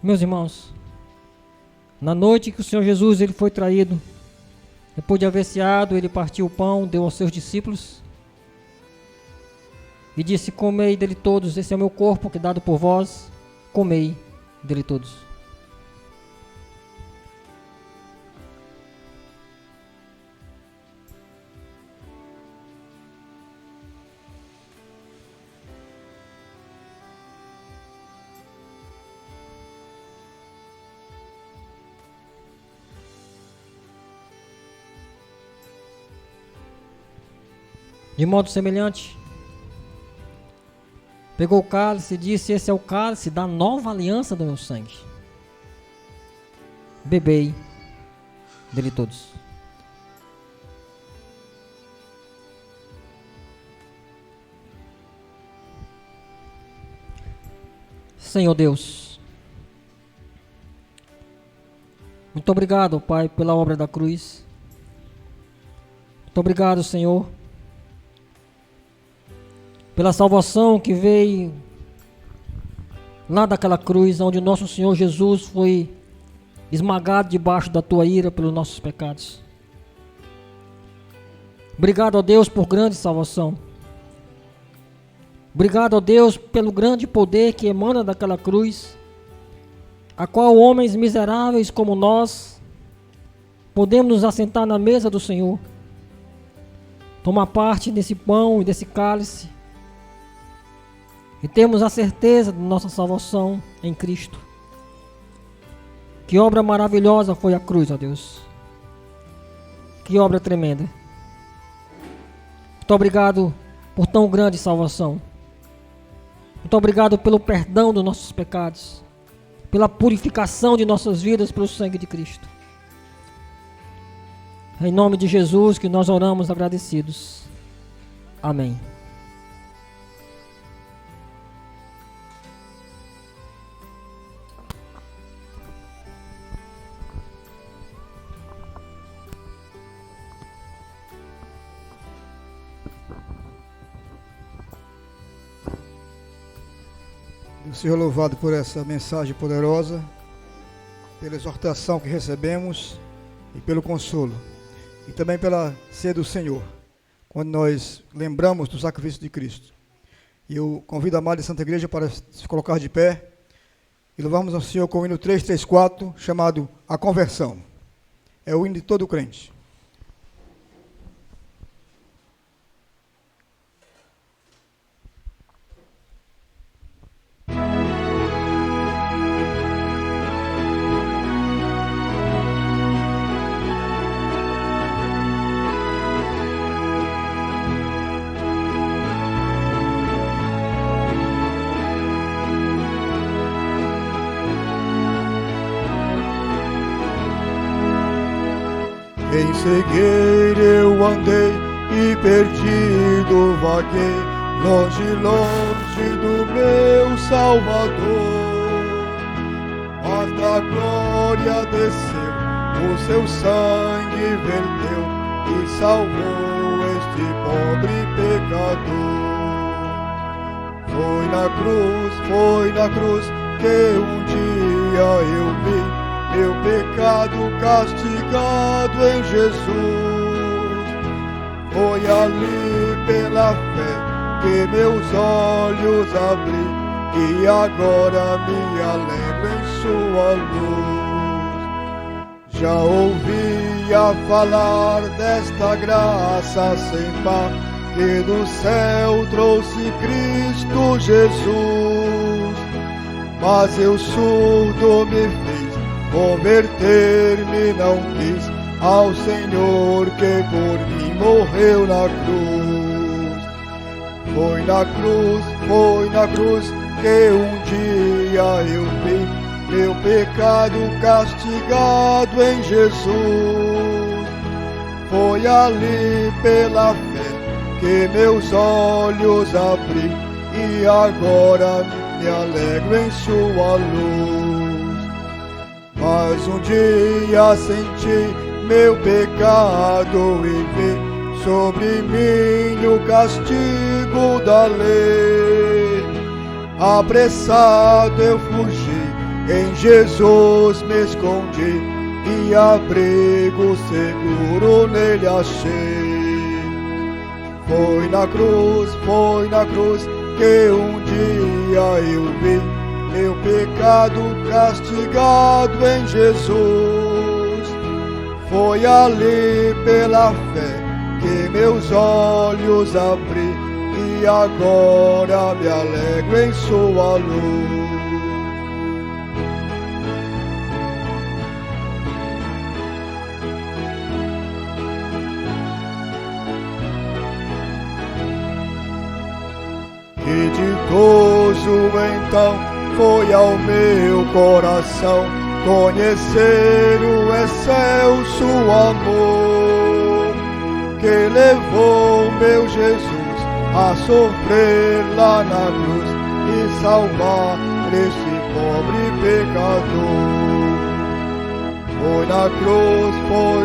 [SPEAKER 5] Meus irmãos, na noite que o Senhor Jesus ele foi traído, depois de haver ceado, ele partiu o pão, deu aos seus discípulos e disse: comei dele todos, esse é o meu corpo que é dado por vós, comei dele todos. De modo semelhante, pegou o cálice e disse: esse é o cálice da nova aliança do meu sangue. bebei dele todos. Senhor Deus, muito obrigado, Pai, pela obra da cruz. Muito obrigado, Senhor, pela salvação que veio lá daquela cruz, onde o nosso Senhor Jesus foi esmagado debaixo da tua ira pelos nossos pecados. Obrigado, ó Deus, por grande salvação. Obrigado, ó Deus, pelo grande poder que emana daquela cruz, a qual homens miseráveis como nós podemos nos assentar na mesa do Senhor, tomar parte desse pão e desse cálice e termos a certeza de nossa salvação em Cristo. Que obra maravilhosa foi a cruz, ó Deus. Que obra tremenda. Muito obrigado por tão grande salvação. Muito obrigado pelo perdão dos nossos pecados, pela purificação de nossas vidas pelo sangue de Cristo. Em nome de Jesus que nós oramos agradecidos. Amém.
[SPEAKER 1] Deus seja louvado por essa mensagem poderosa, pela exortação que recebemos e pelo consolo. E também pela ceia do Senhor, quando nós lembramos do sacrifício de Cristo. E eu convido a amada Santa Igreja para se colocar de pé e louvarmos ao Senhor com o hino 334, chamado A Conversão. É o hino de todo crente.
[SPEAKER 4] Em cegueira eu andei e perdido vaguei, longe, longe do meu Salvador. Mas da glória desceu, o seu sangue verteu e salvou este pobre pecador. Foi na cruz que um dia eu vi meu pecado castigado em Jesus. Foi ali pela fé que meus olhos abri e agora me alegro em sua luz. Já ouvia falar desta graça sem par que do céu trouxe Cristo Jesus, mas eu surdo me fiz, converter-me não quis ao Senhor que por mim morreu na cruz. Foi na cruz que um dia eu vi meu pecado castigado em Jesus. Foi ali pela fé que meus olhos abri e agora me alegro em sua luz. Mas um dia senti meu pecado e vi sobre mim o castigo da lei. Apressado eu fugi, em Jesus me escondi e abrigo seguro nele achei. Foi na cruz que um dia eu vi meu pecado castigado em Jesus. Foi ali pela fé que meus olhos abri e agora me alegro em sua luz. Que ditoso então foi ao meu coração conhecer o excelso amor que levou meu Jesus a sofrer lá na cruz e salvar este pobre pecador. Foi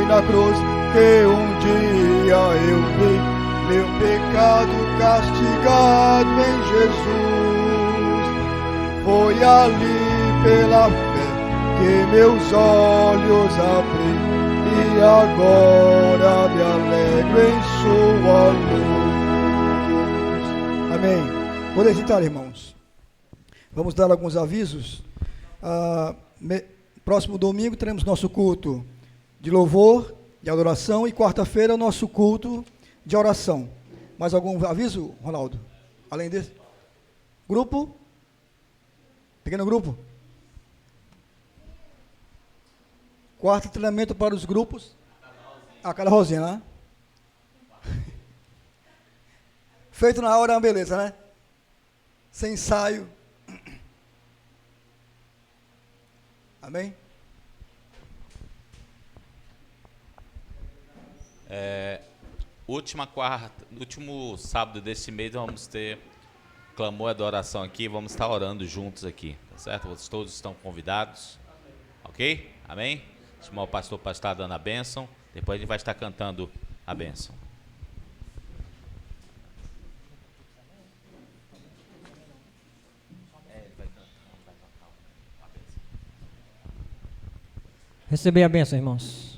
[SPEAKER 4] na cruz que um dia eu vi meu pecado castigado em Jesus. Foi ali pela fé que meus olhos abri e agora me alegro em sua luz.
[SPEAKER 1] Amém. Podem sentar, irmãos. Vamos dar alguns avisos. Próximo domingo teremos nosso culto de louvor, de adoração, e quarta-feira o nosso culto de oração. Mais algum aviso, Ronaldo? Além desse? Grupo? Pequeno grupo? Quarto treinamento para os grupos. Cada rosinha, né? Feito na hora é uma beleza, né? Sem ensaio. Amém?
[SPEAKER 2] Último sábado desse mês vamos ter clamor e adoração aqui, vamos estar orando juntos aqui, tá certo? Vocês todos estão convidados, ok? Amém? Chamar o pastor para estar dando a bênção, depois ele vai estar cantando a bênção.
[SPEAKER 5] Receber a bênção, irmãos.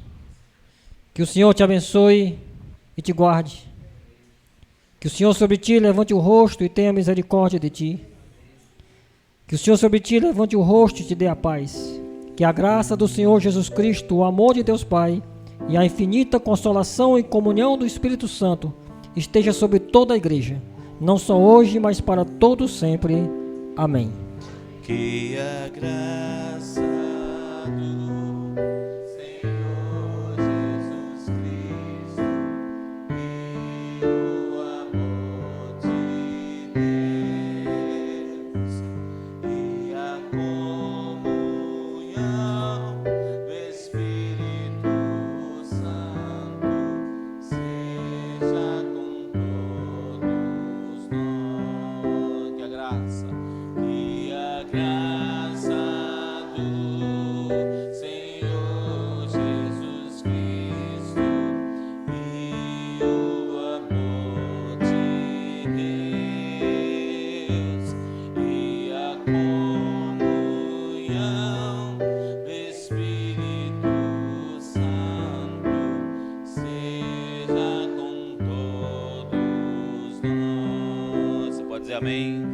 [SPEAKER 5] Que o Senhor te abençoe e te guarde. Que o Senhor sobre ti levante o rosto e tenha misericórdia de ti. Que o Senhor sobre ti levante o rosto e te dê a paz. Que a graça do Senhor Jesus Cristo, o amor de Deus Pai e a infinita consolação e comunhão do Espírito Santo esteja sobre toda a igreja, não só hoje, mas para todo sempre. Amém.
[SPEAKER 3] Que a graça do Senhor Jesus Cristo e o amor de Deus e a comunhão do Espírito Santo seja com todos nós. Que a graça do Senhor Jesus Cristo e o amor de Deus e a comunhão do Espírito Santo seja com todos nós. Você pode dizer amém?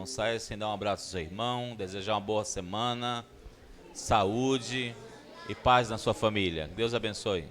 [SPEAKER 2] Saia sem dar um abraço ao seu irmão, desejar uma boa semana, saúde e paz na sua família. Deus abençoe.